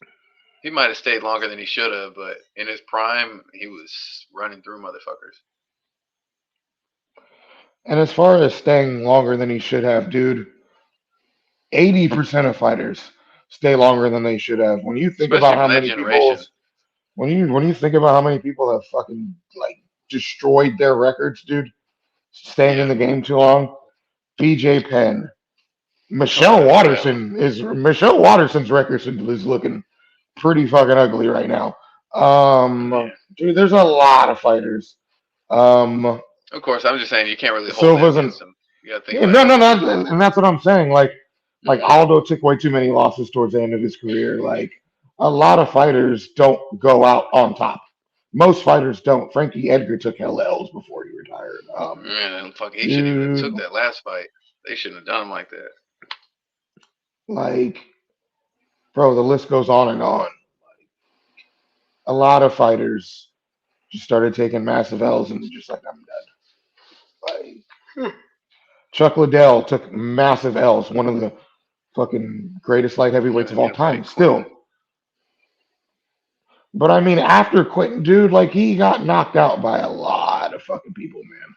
He might have stayed longer than he should have, but in his prime, he was running through motherfuckers. and as far as staying longer than he should have, dude, 80% of fighters stay longer than they should have. When you think Especially about how from that many people, generation. when you think about how many people have fucking like destroyed their records, dude, staying in Yeah. the game too long. BJ Penn, Oh, that's a bad one. Michelle Watterson's record is looking pretty fucking ugly right now. Yeah. Dude, there's a lot of fighters. Um, Of course, I'm just saying you can't really hold that Silva's and against him. You got to think yeah, about no, no, Anderson no, Silva. and that's what I'm saying. Like Hmm. Aldo took way too many losses towards the end of his career. Like a lot of fighters don't go out on top. Most fighters don't. Frankie Edgar took hell L's before he retired. Man, fuck, he shouldn't even have Dude, took that last fight. They shouldn't have done him like that. like, bro, the list goes on and on. A lot of fighters just started taking massive L's and just like, I'm done. Like, Chuck Liddell took massive L's, one of the fucking greatest light And heavyweights of then he all had to time, fight Quinlan. still. But I mean, after Quentin, dude, like he got knocked out by a lot of fucking people, man.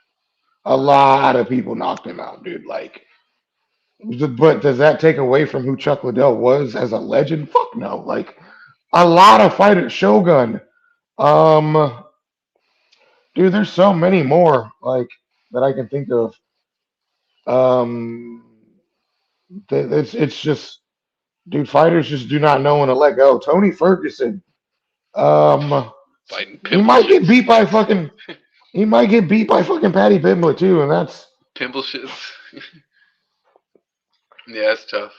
A lot of people knocked him out, dude. Like, but does that take away from who Chuck Liddell was as a legend? Fuck no. Like, a lot of fighters, Shogun, um, dude, there's so many more like that I can think of. Um, it's just, dude, fighters just do not know when to let go. Tony Ferguson, um, Fighting he pimple might get shits. beat by fucking. He might get beat by fucking Patty Pimblett too, and that's Pimple shits. Yeah, it's tough.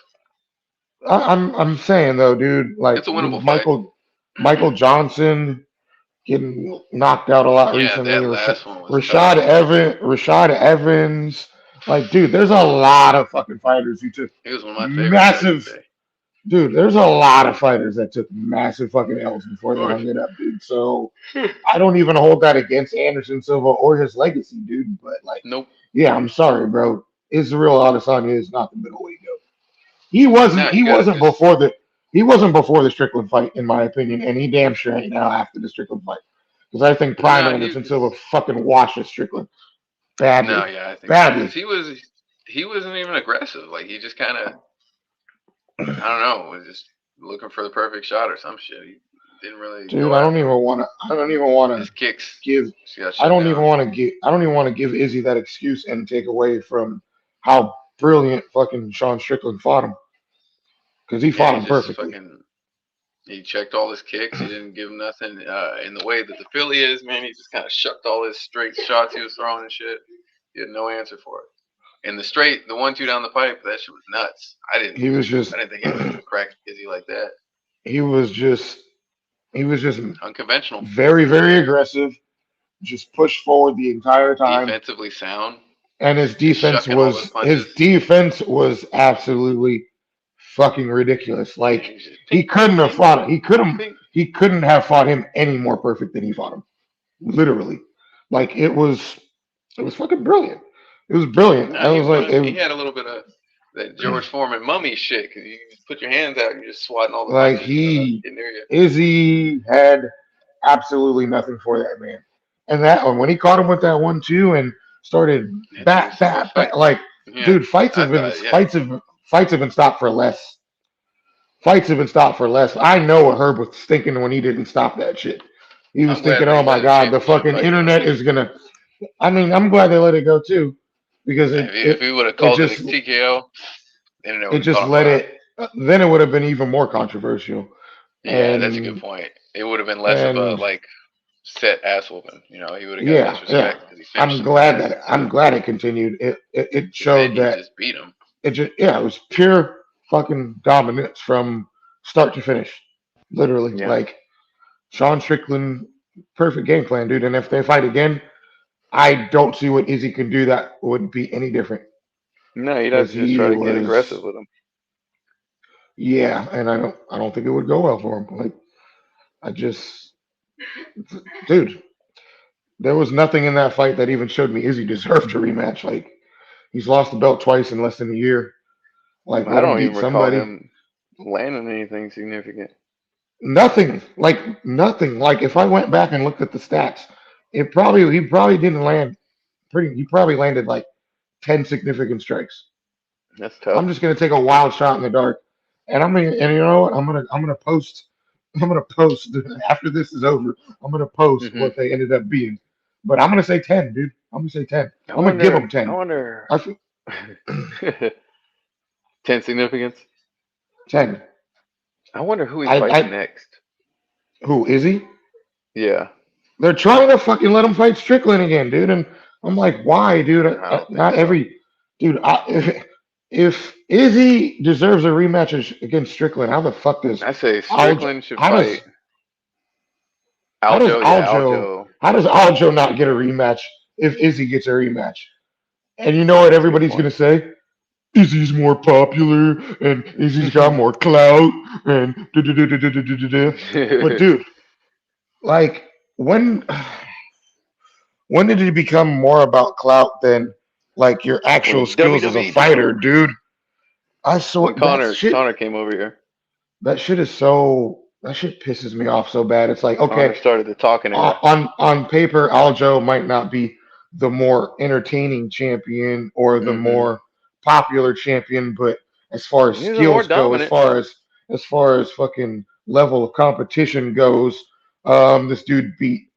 I'm saying though, dude, like It's a dude, winnable fight. Michael Johnson getting knocked out a lot Yeah, recently. that last one was tough. Rashad Evans, like dude, there's a lot of fucking fighters who took He was one of my favorites back in massive. the day. Dude, there's a lot of fighters that took massive fucking L's before Of they course. hung it up, dude. So I don't even hold that against Anderson Silva or his legacy, dude. But like, Nope. yeah, I'm sorry, bro. Israel Adesanya is not the middleweight goat. Now He you gotta wasn't just before the Strickland fight, in my opinion, and he damn sure ain't now after the Strickland fight. Because I think Prime no. Anderson Silva fucking washes Strickland badly, No, yeah, I think so badly. because he wasn't even aggressive. Like he just kind of I don't know was just looking for the perfect shot or some shit. He didn't really Dude, go after him. I don't even want to His kicks give just got shut down. I don't even want to give Izzy that excuse and take away from how brilliant fucking Sean Strickland fought him because he Yeah, fought he him just perfectly. fucking he checked all his kicks. He didn't give him nothing. In the way that the Philly is, man, he just kind of shucked all his straight shots he was throwing and shit. He had no answer for it. And the 1-2 down the pipe, that shit was nuts. He was just I didn't think anyone could crack Izzy like that. he was just he was just Unconventional, very, very aggressive, just pushed forward the entire time. defensively sound, And just shucking all those his punches. defense was absolutely fucking ridiculous. Yeah, Like he was just he ping, couldn't have ping, fought it. ping, ping. He couldn't have fought him any more perfect than he fought him. Literally. Like it was fucking brilliant. It was brilliant. No, I was like he had a little bit of that George Foreman mummy shit because you just put your hands out and you're just swatting all the like punches. You know, not he getting near you. Izzy had absolutely nothing for that man. And that when he caught him with that 1-2 and started That dude was bat still bat bat, fighting. like Yeah, dude, fights I have been thought. Yeah, fights have been stopped for less. Fights have been stopped for less. I know what Herb was thinking when he didn't stop that shit. He was I'm glad thinking, they "Oh my let a God, the championship fucking fight go. internet is gonna." I mean, I'm glad they let it go too, because If he would have it called it a just TKO, the internet it would have just caught him let alive. it. Then it would have been even more controversial, Yeah, that's a good and point. It would have been less of a and like set ass whooping. You know, he would have got yeah, less yeah. respect because he finished him fast instead I'm of glad it continued. It because then showed he that just beat him. it just yeah, it was pure fucking dominance from start to finish, literally. Yeah. Like Sean Strickland, perfect game plan, dude. And if they fight again, I don't see what Izzy can do that would be any different No, you'd have because to just he try to get aggressive was with him. yeah, and I don't think it would go well for him. Like I just dude, there was nothing in that fight that even showed me Izzy deserved a rematch. Like he's lost the belt twice in less than a year. Like I let him don't beat even recall somebody. him landing anything significant. Nothing. Like nothing. Like if I went back and looked at the stats, he probably didn't land pretty he probably landed like 10 significant strikes. That's tough. I'm just gonna take a wild shot in the dark. And you know what? I'm gonna post after this is over, I'm gonna post Hmm. what they ended up being. But I'm gonna say 10, dude. I'm gonna say 10. I I'm gonna give wonder. them I 10. wonder. I feel 10 significance. 10. I wonder who he fights I next. who is he? Yeah, They're trying to fucking let him fight Strickland again, dude. And I'm like, why, dude? I don't think Not so. every dude. If Izzy deserves a rematch against Strickland, how the fuck does I say Aljo? Strickland should How does fight Aljo. Yeah, Aljo. How does Aljo not get a rematch if Izzy gets a rematch? And you know what That's a good everybody's point. gonna say? Izzy's more popular and Izzy's got more clout and da da da da da da da da. But dude, like when when did it become more about clout than like your actual When skills as a WWE took fighter, over. dude? I saw When Connor came over here. that shit that shit pisses me off so bad. It's like Connor okay, started the talking era. on paper, Aljo might not be the more entertaining champion or the Hmm. more popular champion, but as far as He's the more skills go, dominant. as far as fucking level of competition goes, this dude beat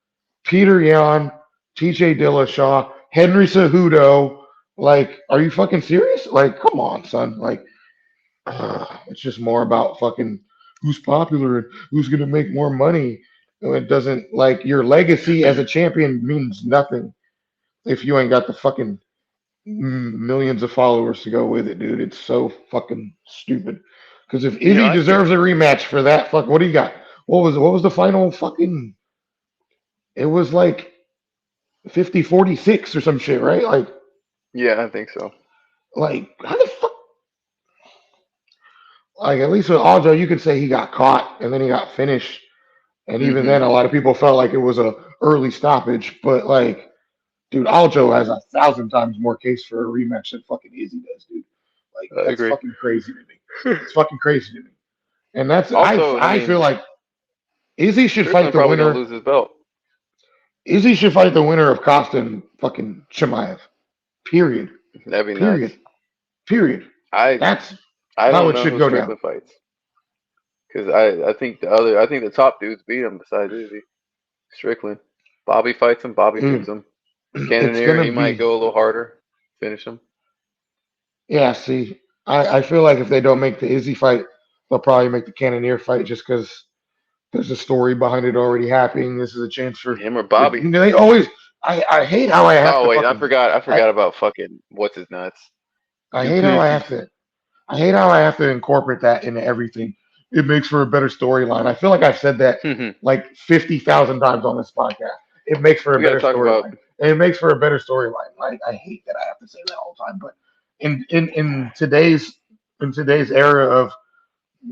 Peter Yan, T.J. Dillashaw, Henry Cejudo. Like, are you fucking serious? Like, come on, son. Like, it's just more about fucking who's popular and who's gonna make more money. It doesn't like your legacy as a champion means nothing if you ain't got the fucking millions of followers to go with it, dude. It's so fucking stupid. Because if You know, Izzy deserves a rematch for that, fuck, what do you got? What was the final fucking? It was like 50-46 or some shit, right? yeah, I think so. Like how the fuck? Like at least with Aljo, you could say he got caught and then he got finished. And even Hmm. then, a lot of people felt like it was a early stoppage. But like, dude, Aljo has 1,000 times more case for a rematch than fucking Izzy does, dude. Like I that's agree. fucking crazy to me. It's fucking crazy to me. And that's Also, I I feel mean, like Izzy should fight Strickland the probably gonna winner. lose his belt. Izzy should fight the winner of Costa and fucking Chimaev. Period. That'd be nuts. Period. Period. I That's I how don't it know should who go down. Strickland fights because I think the top dudes beat him besides Izzy. Strickland. Bobby fights him. Bobby beats Dude, him. it's Cannonier, gonna he might be go a little harder. Finish him. yeah. See, I feel like if they don't make the Izzy fight, they'll probably make the Cannoneer fight just because there's a story behind it already happening. This is a chance for Him or Bobby. you know, they always. I hate how I have Oh to wait, I fucking. forgot. I I, forgot about fucking what's his nuts. I hate how I Duplessis. have to. I hate how I have to incorporate that into everything. It makes for a better storyline. I feel like I've said that We like 50,000 times on this podcast. It makes for a got to better talk about. storyline. It makes for a better storyline. Like I hate that I have to say that all the time, but in today's era of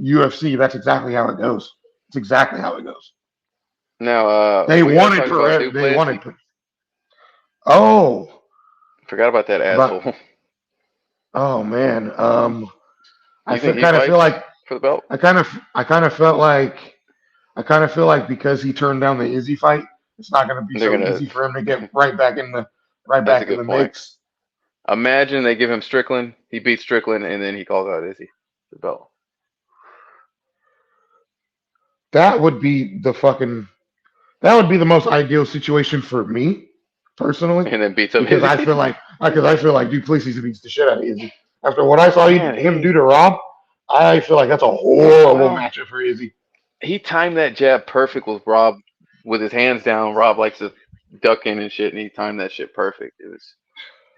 UFC, that's exactly how it goes. It's exactly how it goes. Now, They we got to wanted talk about for they Duplessis. wanted. Oh, Forgot about that about asshole. oh man. I You think he kind of feel fights like for the belt? I kind of felt like I kind of feel like because he turned down the Izzy fight, it's not going to be They're so gonna. easy for him to get right That's a back in good the point. mix. Imagine they give him Strickland, he beats Strickland, and then he calls out Izzy the belt, That would be the fucking that would be the most ideal situation for me personally, and then beats up because I Izzy. feel like Duplessis beats the shit out of Izzy. After what I saw Man, him do to Rob, I feel like that's a horrible well, matchup for Izzy. he timed that jab perfect with Rob, with his hands down. Rob likes to duck in and shit, and he timed that shit perfect. It was,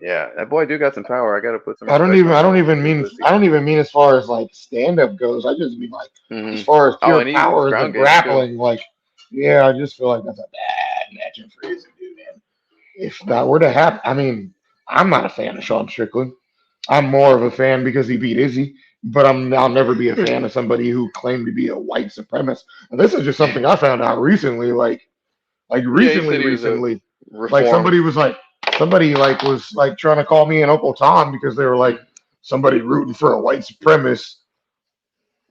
yeah, that boy do got some power. I got to put some respect on Duplessis. I don't even mean as far as like stand up goes. I just mean like as Hmm. far as Oh, pure and his power, the ground game too. grappling. Like, yeah, I just feel like that's a bad matchup for Izzy, dude, man. If that were to happen, I mean, I'm not a fan of Sean Strickland. I'm more of a fan because he beat Izzy, but I'll never be a fan of somebody who claimed to be a white supremacist. And this is just something I found out recently, Yeah, he said he was a recently. Like reformed. somebody like was like trying to call me an Uncle Tom because they were like somebody rooting for a white supremacist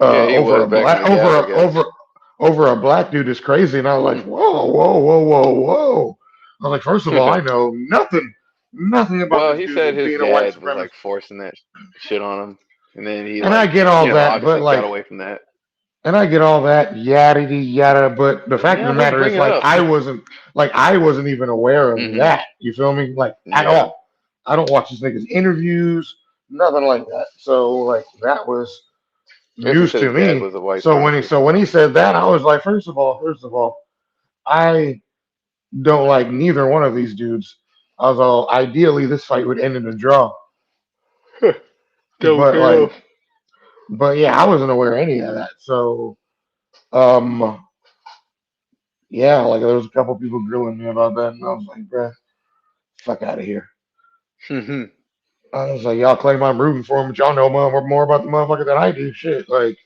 Yeah, he over was a back in black the gap, I guess. over a black dude is crazy. And I was like, whoa, whoa, whoa, whoa, whoa. I was like, first of all, I know nothing about Well, this he dude said as his being a white dad was supremacist. like forcing that shit on him, and then he And I like, get all that, but obviously got like away from that. And I get all that yada yada, but the fact of Yeah, the I'm just matter is, bringing it up. I wasn't even aware of Hmm. that. You feel me? Like at Yeah. all. I don't watch this nigga's interviews, nothing like that. So like that was I guess he news said to his dad me. was a white So supremacist. when he said that, I was like, first of all, I don't like neither one of these dudes. I was all ideally this fight would end in a draw, Double but KO. yeah, I wasn't aware of any of that. So um. Yeah, like there was a couple people grilling me about that, and I was like, bruh, fuck out of here. Hmm. I was like, y'all claim I'm rooting for him, but y'all know more about the motherfucker than I do. Shit, like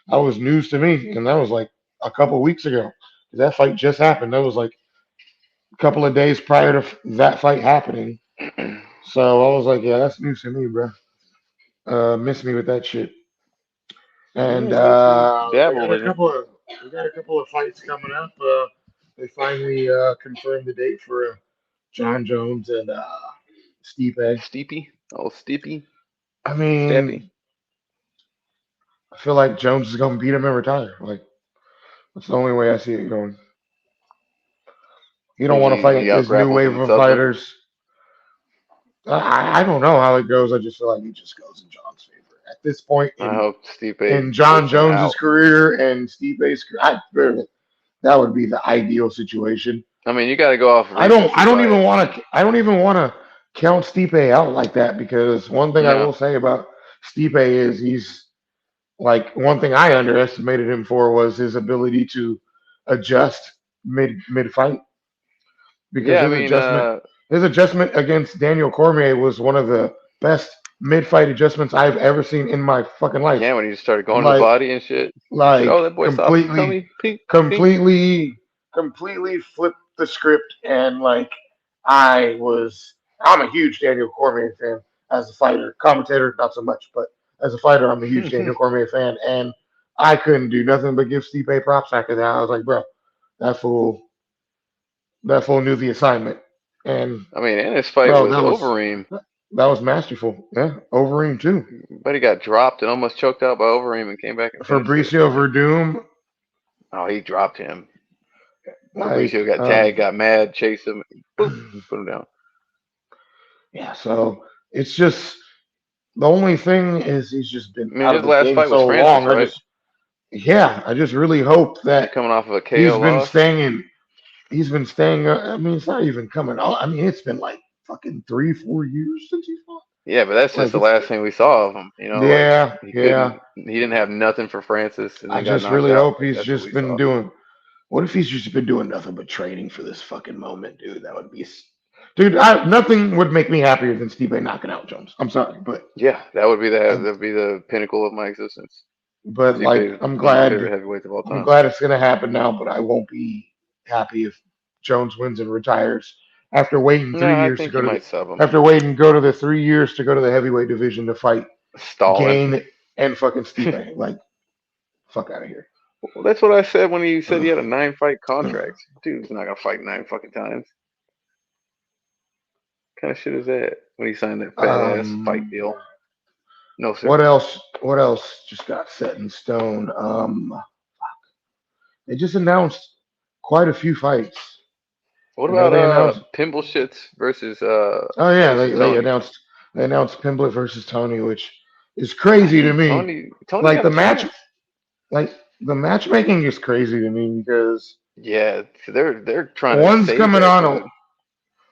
that was news to me, and that was like a couple weeks ago. That fight just happened. That was like a couple of days prior to that fight happening. So I was like, yeah, that's news to me, bro. Miss me with that shit. And Yeah, definitely dabbled in it. we got a couple of fights coming up. They finally confirmed the date for John Jones and Stipe. Steepy. Oh, Steepy. I Steppy. mean, I feel like Jones is gonna beat him and retire. Like that's the only way I see it going. He don't Think want to he fight out this new grapples wave him and of subs him? fighters. I don't know how it goes. I just feel like it just goes in John's favor at this point I hope in Stipe John puts him Jones's out. career and Stipe's career. That would be the ideal situation. I mean, you got to go off recency bias. I don't even want to count Stipe out like that because one thing I No. will say about Stipe is he's like one thing I underestimated him for was his ability to adjust mid fight because Yeah, I mean, his adjustment against Daniel Cormier was one of the best mid fight adjustments I've ever seen in my fucking life. yeah, when he just started going to the Like body and shit. Shit, oh, like that boy saw his tummy. Pink, pink. completely flipped the script and like I'm a huge Daniel Cormier fan as a fighter. Commentator, not so much, but as a fighter, I'm a huge Daniel Cormier fan, and I couldn't do nothing but give Stipe props after that. I was like, bro, that fool that fool knew the assignment. And I mean, and his fight bro, was Overeem, that was masterful. Yeah, Overeem too. but he got dropped and almost choked out by Overeem and came back and finished it. Fabricio Verdum, Oh, he dropped him. like Fabricio got tagged, got mad, chased him, boop, put him down. yeah, so it's just the only thing is he's just been I mean, out of his the last game fight was so Francis, long. right? I just really hope He's that coming off of a he's KO been loss. staying in. He's been staying. I mean, it's not even coming out. I mean, it's been like fucking 3-4 years since he fought. Yeah, but that's just Like the it's last thing we saw of him. You know, like yeah, he yeah. couldn't, he didn't have nothing for Francis, and I then got just knocked really out. hope Like he's that's what just we been saw. doing. What if he's just been doing nothing but training for this fucking moment, dude? That would be, dude. Nothing would make me happier than Steve knocking out Jones. I'm sorry, Yeah, that would be uh, the pinnacle of my existence. like Stipe is one of my favorite heavyweights of all I'm time. glad it's gonna happen now. But I won't be happy if Jones wins and retires after waiting No, three I years to think go you to the might sub him. after waiting go to the 3 years to go to the heavyweight division to fight Stalling. Gain and fucking Stipe. Like fuck out of here. Well, that's what I said when he said he had a 9-fight contract. Dude's not gonna fight 9 fucking times. What kind of shit is that? When he signed that fat ass fight Um, deal. No, what sir. else? What else just got set in stone? They just announced quite a few fights. What You know, about they announced. Pimble Shits versus Oh yeah, they Tony? announced Pimblett versus Tony, which is crazy to Hey, me. Tony Like got the a match, chance. like the matchmaking is crazy to me because Yeah, they're trying to one's save coming that on. dude.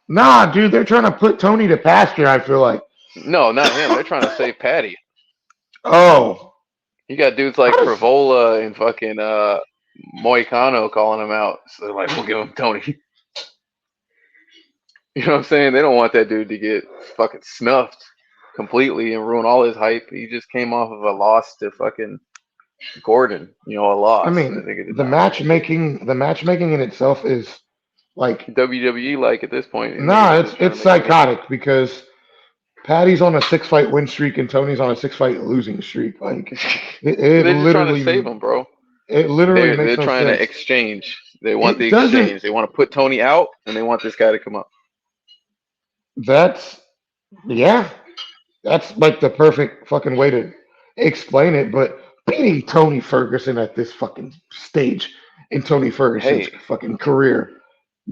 Nah, dude, they're trying to put Tony to pasture. I feel like. No, not him. They're trying to save Patty. Oh, You got dudes how like does Frivola and fucking Moicano calling him out. So they're like, we'll give him Tony. You know what I'm saying? They don't want that dude to get fucking snuffed completely and ruin all his hype. He just came off of a loss to fucking Gordon. You know, a I loss. That mean nigga did not look good. the matchmaking in itself is like WWE like at this point, and niggas nah, are it's just trying to it's make money. psychotic because Patty's on a 6-fight win streak and Tony's on a 6-fight losing streak. Like They're just trying to save him, bro. it literally They're makes no trying to sense. exchange. They want the It doesn't. exchange. They want to put Tony out, and they want this guy to come up. That's yeah. That's like the perfect fucking way to explain it. But beating Tony Ferguson at this fucking stage in Tony Ferguson's Hey, fucking career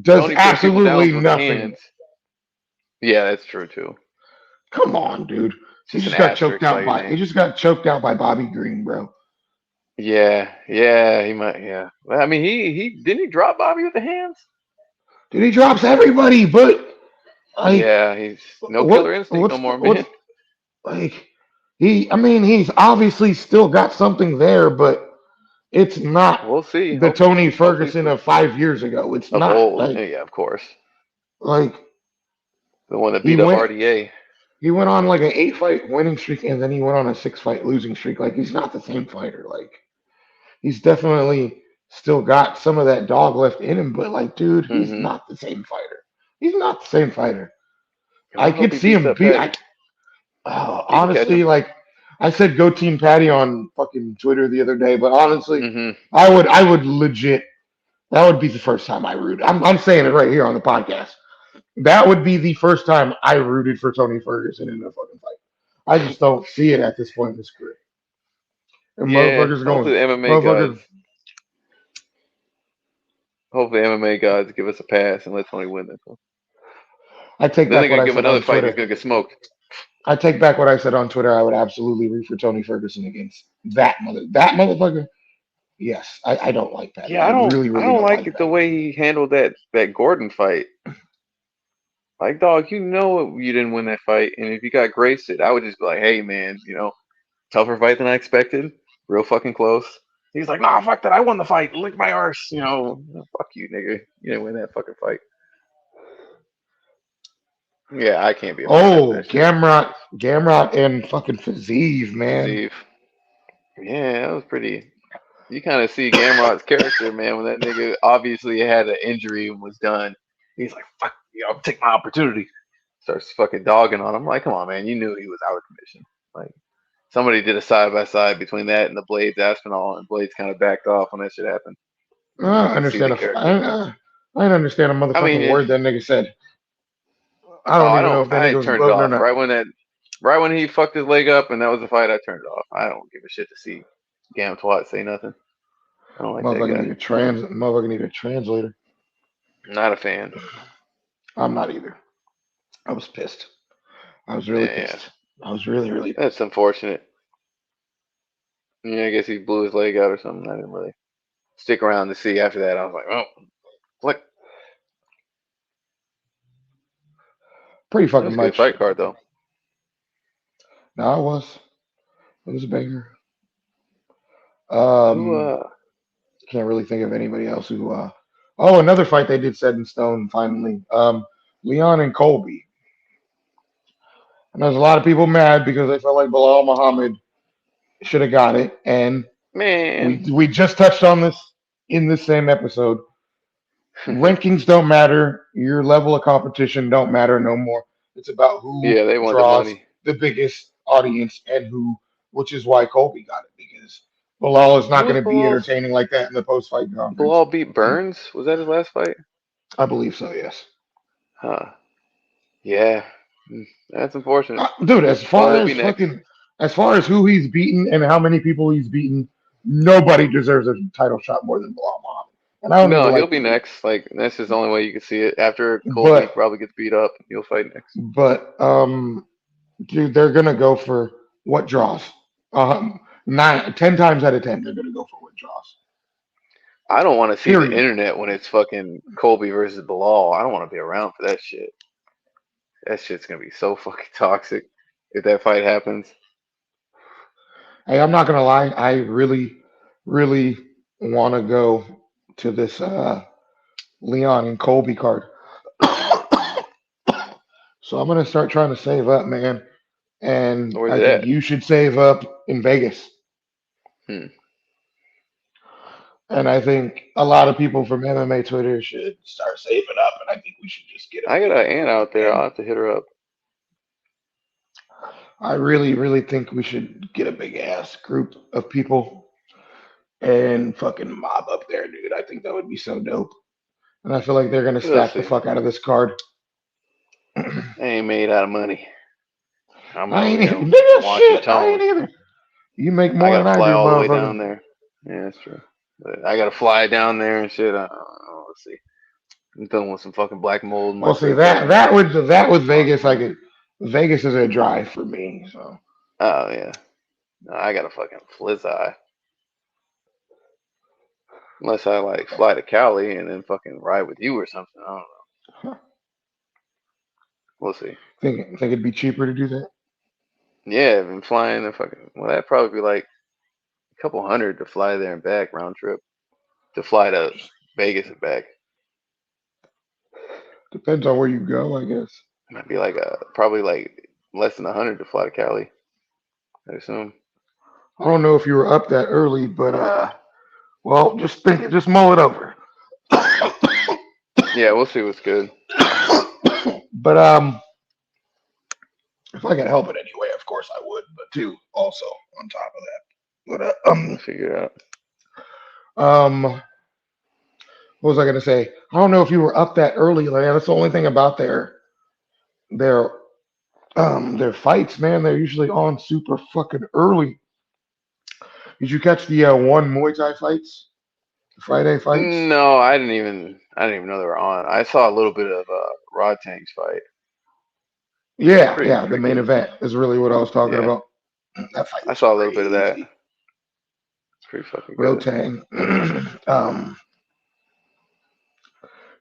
does Tony putting people absolutely down with nothing. hands. Yeah, that's true too. Come on, dude. It's just an asterisk by your He name. just got choked out by Bobby Green, bro. Yeah, he might. Yeah, well, I mean, he didn't he drop Bobby with the hands? Dude, he drops everybody, but like Yeah, he's no killer instinct no more, what's man. like I mean, he's obviously still got something there, but it's not We'll see. the Tony Hopefully Ferguson of 5 years ago. It's of not old. Yeah, of course. like The one that he beat up went RDA. he went on like an 8-fight winning streak and then he went on a 6-fight losing streak. Like he's not the same fighter. Like he's definitely still got some of that dog left in him, but like, dude, he's Mm-hmm. not the same fighter. He's not the same fighter. Well, I I hope could he see beats him up beat. Patty. He can catch Honestly, him. like I said, go Team Patty on fucking Twitter the other day. But honestly, Mm-hmm. I would legit. That would be the first time I root. I'm saying it right here on the podcast. That would be the first time I rooted for Tony Ferguson in a fucking fight. I just don't see it at this point in his career. And Yeah, hopefully the MMA gods, motherfuckers. hopefully MMA gods give us a pass and let Tony win this one. I take Then they're back what gonna I give him said another on fight and he's Twitter. gonna get smoked. I take back what I said on Twitter. I would absolutely root for Tony Ferguson against that motherfucker. Yes, I don't like Patty. Yeah, I really, I really don't don't like like it the Patty. way he handled that Gordon fight. Like, dog, you know you didn't win that fight, and if you got graced it, I would just be like, hey, man, tougher fight than I expected, real fucking close. He's like, nah, fuck that, I won the fight, lick my arse, fuck you, nigga, you didn't win that fucking fight. Yeah, I can't be a fan after Oh, that shit. Gamrot, and fucking Fazeev, man. Steve, yeah, that was pretty. You kind of see Gamrot's character, man, when that nigga obviously had an injury and was done. He's like, fuck, I'll take my opportunity. Starts fucking dogging on him. Like, come on, man, you knew he was out of commission. Like, somebody did a side by side between that and the Blades Aspinall, and Blades kind of backed off when that shit happened. I You can see the understand. character. I didn't understand a I mean, motherfucking word that nigga said. I oh, don't even know if that I nigga was turned it gloating or off not. right when he fucked his leg up, and that was the fight. I turned it off. I don't give a shit to see Gam Twat say nothing. I don't like that guy. Motherfucker need a translator. Not a fan. I'm not either. I was pissed. I was really Yeah, pissed. I was really, really pissed. that's unfortunate. Yeah, I guess he blew his leg out or something. I didn't really stick around to see after that. I was like, oh, what? Pretty That fucking was a good much. fight card though. No, it was. It was a banger. Who? Can't really think of anybody else who. Oh, another fight they did set in stone finally. Leon and Colby. And there's a lot of people mad because they felt like Belal Muhammad should have got it, and Man. we just touched on this in this same episode. Rankings don't matter. Your level of competition don't matter no more. It's about who Yeah, they want the draws money. the biggest audience and which is why Colby got it because Belal is not Who was going to be Bilal? entertaining like that in the post-fight conference. Bilal beat Burns. Was that his last fight? I believe so. Yes. Huh. Yeah. That's unfortunate. Dude, Well, he'll be next. as far as who he's beaten and how many people he's beaten, nobody deserves a title shot more than Belal Muhammad. And I don't even No, he'll like be the dude. next. Like that's just the only way you can see it. After Colby But probably gets beat up, he'll fight next. dude, they're gonna go for what draws. 10 times out of 10, they're gonna go for what draws. I don't want to see the Period. internet when it's fucking Colby versus Bilal. I don't want to be around for that shit. That shit's gonna be so fucking toxic if that fight happens. Hey, I'm not gonna lie. I really, really want to go to this Leon and Colby card. So I'm gonna start trying to save up, man. And Where's I it think at? you should save up in Vegas. Hmm. And I think a lot of people from MMA Twitter should start saving up. And I think we should just get a I got big an aunt out there. I'll and have to hit her up. I really, really think we should get a big ass group of people and fucking mob up there, dude. I think that would be so dope. And I feel like they're gonna We'll stack the see. fuck out of this card. I ain't made out of money. I'm I over ain't here even nigga watching shit. I ain't Tone. either. You make I more than gotta I fly do, all the way motherfucker. down there. Yeah, that's true. But I gotta fly down there and shit. Let's see. I'm dealing with some fucking black mold in my Well, see crypto and shit. that with Cost Vegas, money. Vegas is a drive for me. So Oh yeah. No, I gotta fucking flizz eye. Unless I like fly to Cali and then fucking ride with you or something. I don't know. huh. We'll see. Think it'd be cheaper to do that. Yeah, I've been flying the fucking. Well, that'd probably be like a couple hundred to fly there and back round trip. To fly to Vegas and back. Depends on where you go, I guess. Might be like probably like less than 100 to fly to Cali. I assume. I don't know if you were up that early, but well, just mull it over. Yeah, we'll see what's good. But if I could help it anyway, of course I would. But too, also on top of that. But We'll figure it out. what was I gonna say? I don't know if you were up that early. Like that's the only thing about their their fights, man. They're usually on super fucking early. Did you catch the one Muay Thai fights? The Friday fights? No, I didn't even know they were on. I saw a little bit of Rod Tang's fight. Yeah, Pretty yeah. The pretty main good. event is really what I was talking Yeah, about. That fight I was saw a little bit of that. crazy. It's pretty fucking good. Rotang.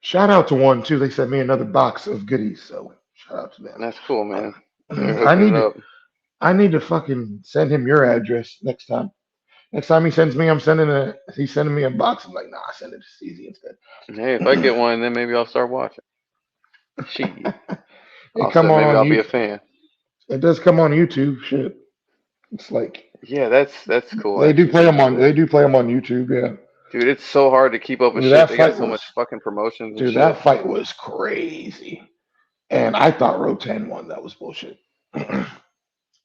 Shout out to one too. They sent me another box of goodies, so shout out to them. That's cool, man. They're I hooking need it to up. I need to fucking send him your address next time. Next time he sends me, he's sending me a box. I'm like, nah, send it to Steezy instead. Hey, if I get one, then maybe I'll start watching. Shit. It come Also, maybe on I'll be a YouTube. fan. It does come on YouTube. Shit, it's like Yeah, that's cool actually. they do play them on YouTube. Yeah, Dude, it's so hard to keep up with dude, shit. They got so much fucking promotions and shit. that fight was crazy, and I thought Rotan won. That was bullshit.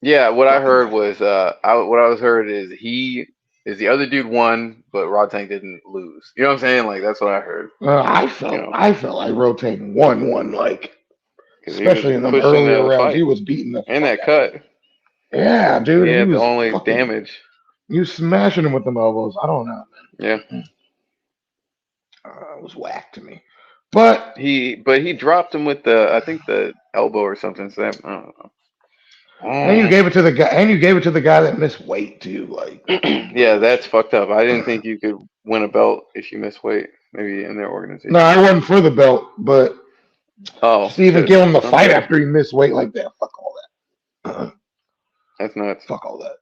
Yeah, what I Fucking heard was what I was heard is the other dude won, but Rod Tank didn't lose. You know what I'm saying? Like that's what I heard. You know, I felt like Rotan won like, because he was especially in them pushing earlier the rounds. fight He was beating the and fuck that out of cut. him. Yeah, dude, He he had the was only fucking. damage. He was smashing him with them elbows. I don't know. Yeah, It was whack to me. But he dropped him with I think the elbow or something. So that, I don't know. and you gave it to the guy, that missed weight too. Like, Yeah, that's fucked up. I didn't think you could win a belt if you miss weight. Maybe in their organization. no, I wasn't for the belt, but Oh, just even shit. give him the fight Okay. after he missed weight like that. Fuck all that. That's nuts. Fuck all that.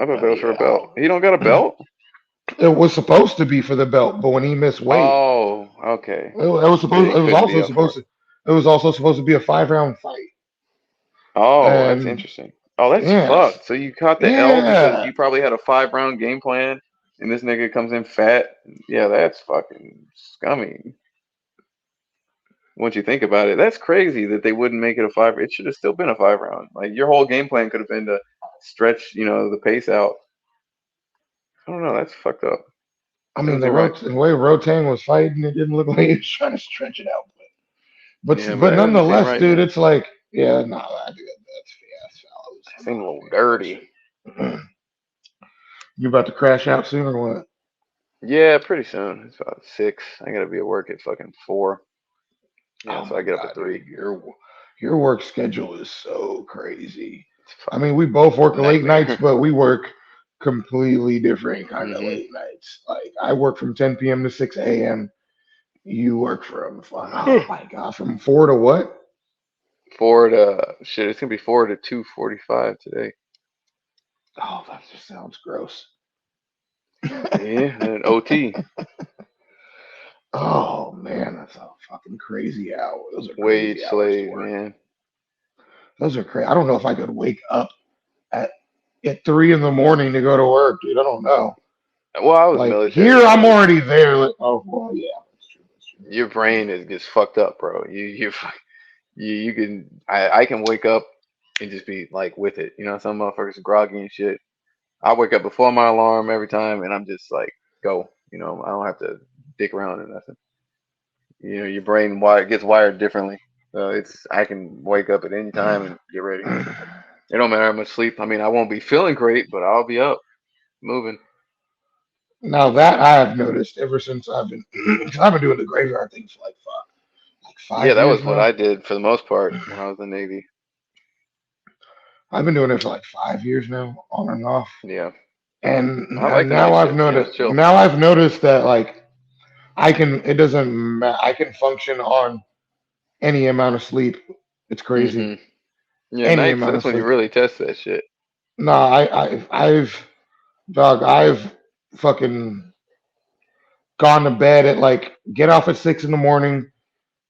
I thought that was for a Yeah. belt. He don't got a belt? It was supposed to be for the belt, but when he missed weight, Oh, okay. it was supposed. He It was couldn't be also up for supposed to. It was also supposed to be a 5-round fight. Oh, that's And interesting. Oh, that's yeah, fucked. So you caught the L because yeah, you probably had a 5-round game plan, and this nigga comes in fat. Yeah, that's fucking scummy. Once you think about it, that's crazy that they wouldn't make it a 5. It should have still been a 5-round. Like your whole game plan could have been to stretch, the pace out. I don't know. That's fucked up. I mean, Serves you right. the way Rotan was fighting, it didn't look like he was trying to stretch it out. Yeah, But but it doesn't seem nonetheless, right, dude, man. it's like, yeah, no, I do that's foul. It I'm seemed a not a little fan of that dirty. shit. You about to crash out soon or what? Yeah, pretty soon. It's about 6. I gotta be at work at fucking 4. Yeah, Oh so I my get up at God, 3. dude, your work schedule is so crazy. It's I mean, fucking we both work late nights, nightmare. but we work completely different kind of hmm late nights. Like I work from 10 p.m. to 6 a.m. You work from oh my God, from 4 to what? 4 to shit. It's gonna be 4 to 2:45 today. Oh, that just sounds gross. Yeah, and OT. Oh man, that's a fucking crazy hour. Those are Wage crazy hours to slave, work. man. Those are crazy. I don't know if I could wake up at 3 in the morning to go to work, dude. I don't know. Well, I was Like military, here, so I'm it's already there. Like, oh well, yeah, that's true. That's true. That's your brain is gets fucked up, bro. You can I can wake up and just be like with it. You know, some motherfuckers are groggy and shit. I wake up before my alarm every time, and I'm just like go. You know, I don't have to dick around or nothing. You know, your brain gets wired differently. So I can wake up at any time and get ready. true. It don't matter how much sleep. I mean, I won't be feeling great, but I'll be up moving. Now that I have noticed ever since I've been, 'cause I've been doing the graveyard thing for like Yeah, five that years was what now. I did for the most part when I was in the Navy. I've been doing it for like 5 years now, on and off. Yeah, And I like and the night now I've shift. You know, it's noticed. chill. Now I've noticed that like I can. It doesn't. I can function on any amount of sleep. It's crazy. hmm Yeah, Any nights. amount That's of when you sleep. really test that shit. No, I've fucking gone to bed at like get off at 6 in the morning,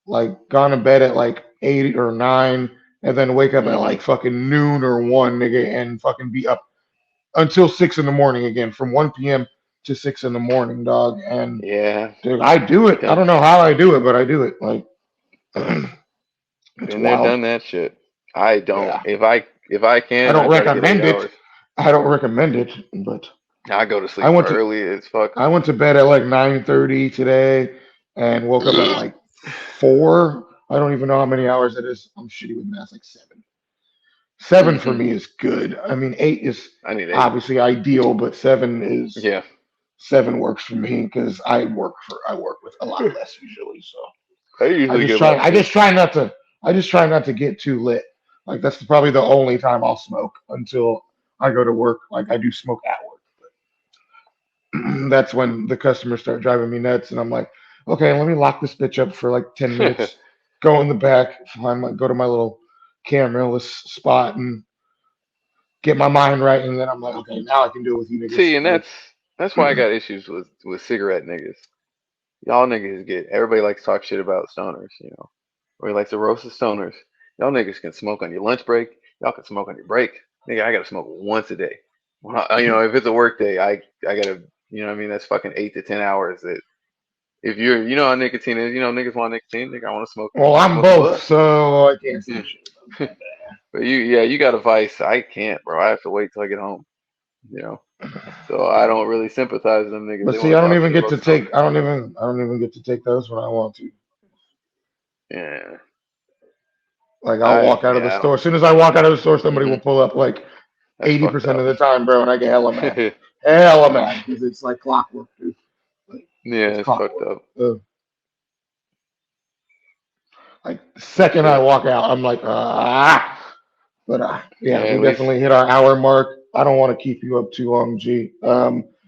like gone to bed at like 8 or 9, and then wake up at hmm like fucking noon or 1, nigga, and fucking be up until 6 in the morning again, from 1 p.m. to 6 in the morning, dog. And Yeah, dude, I do it. I done. don't know how I do it, but I do it. Like it's Been there, wild. done that shit. I don't. Yeah. If I I can, I don't try to get eight recommend it. hours. I don't recommend it, but I go to I sleep went to early as fuck. I went to bed at like 9:30 today and woke up at like 4. I don't even know how many hours it is. I'm shitty with math, like 7. 7 for hmm me is good. I mean, 8 is I need 8. obviously ideal, but 7 Yeah. works for me because I work with a lot less usually. So I usually get I about just 6. try not to get too lit. Like that's probably the only time I'll smoke until I go to work. Like I do smoke at work. That's when the customers start driving me nuts, and I'm like, okay, let me lock this bitch up for like 10 minutes. Go in the back, go to my little cameraless spot, and get my mind right, and then I'm like, okay, now I can do it with you niggas. See, and Like, that's why I got issues with cigarette niggas. Y'all niggas get everybody likes to talk shit about stoners, you know. Or he likes to roast the stoners. Y'all niggas can smoke on your lunch break. Y'all can smoke on your break. Nigga, I gotta smoke once a day. Well, you know, if it's a work day, I gotta, you know what I mean? That's fucking 8 to 10 hours. That if you're, you know how nicotine is, you know, niggas want nicotine. Nigga, I want to smoke. well, I want to I'm smoke a both, bud. so I can't say Yeah. shit about But you got a vice. I can't, bro. I have to wait till I get home. You know. that. So I don't really sympathize with them niggas. But They see, want to talk shit about stoners. I don't even get to take those when I want to. Yeah. Like I'll walk out of the I don't. store. As soon as I walk out of the store, somebody hmm will pull up like That's fucked 80% up. of the time, bro, and I get hella mad. Hella mad because it's like clockwork, dude. Like it's Yeah, it's fucked clockwork. up. Like the second I Shit. walk out, I'm like, ah. But Yeah, yeah, we at least. definitely hit our hour mark. I don't want to keep you up too long, G.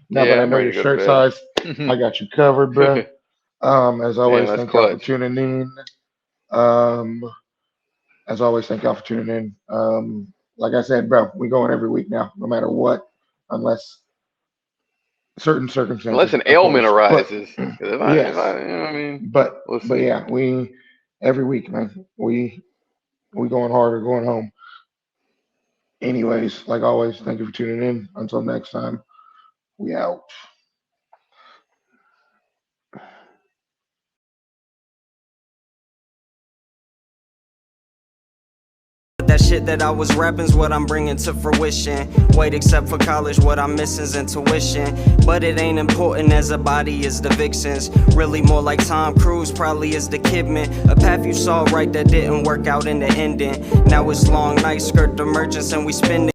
Now that Yeah, I I'm know ready your to go to shirt bed. size, I got you covered, bro. As Damn, always, that's thank y'all for clutch. tuning in. Um, as always, thank y'all for tuning in. Like I said, bro, we going every week now, no matter what, unless certain Unless circumstances, an of ailment course. But arises. 'Cause if yes, I, you know what I mean? We'll but see. yeah, we every week, man. We going hard or going home. Anyways, like always, thank you for tuning in. Until next time, we out. that shit that I was rapping's what I'm bringing to fruition. Wait, except for college, what I'm missing's intuition. But it ain't important as a body is the vixens. Really more like Tom Cruise, probably is the Kidman. A path you saw right that didn't work out in the ending. Now it's long nights, skirt the merchants, and we spending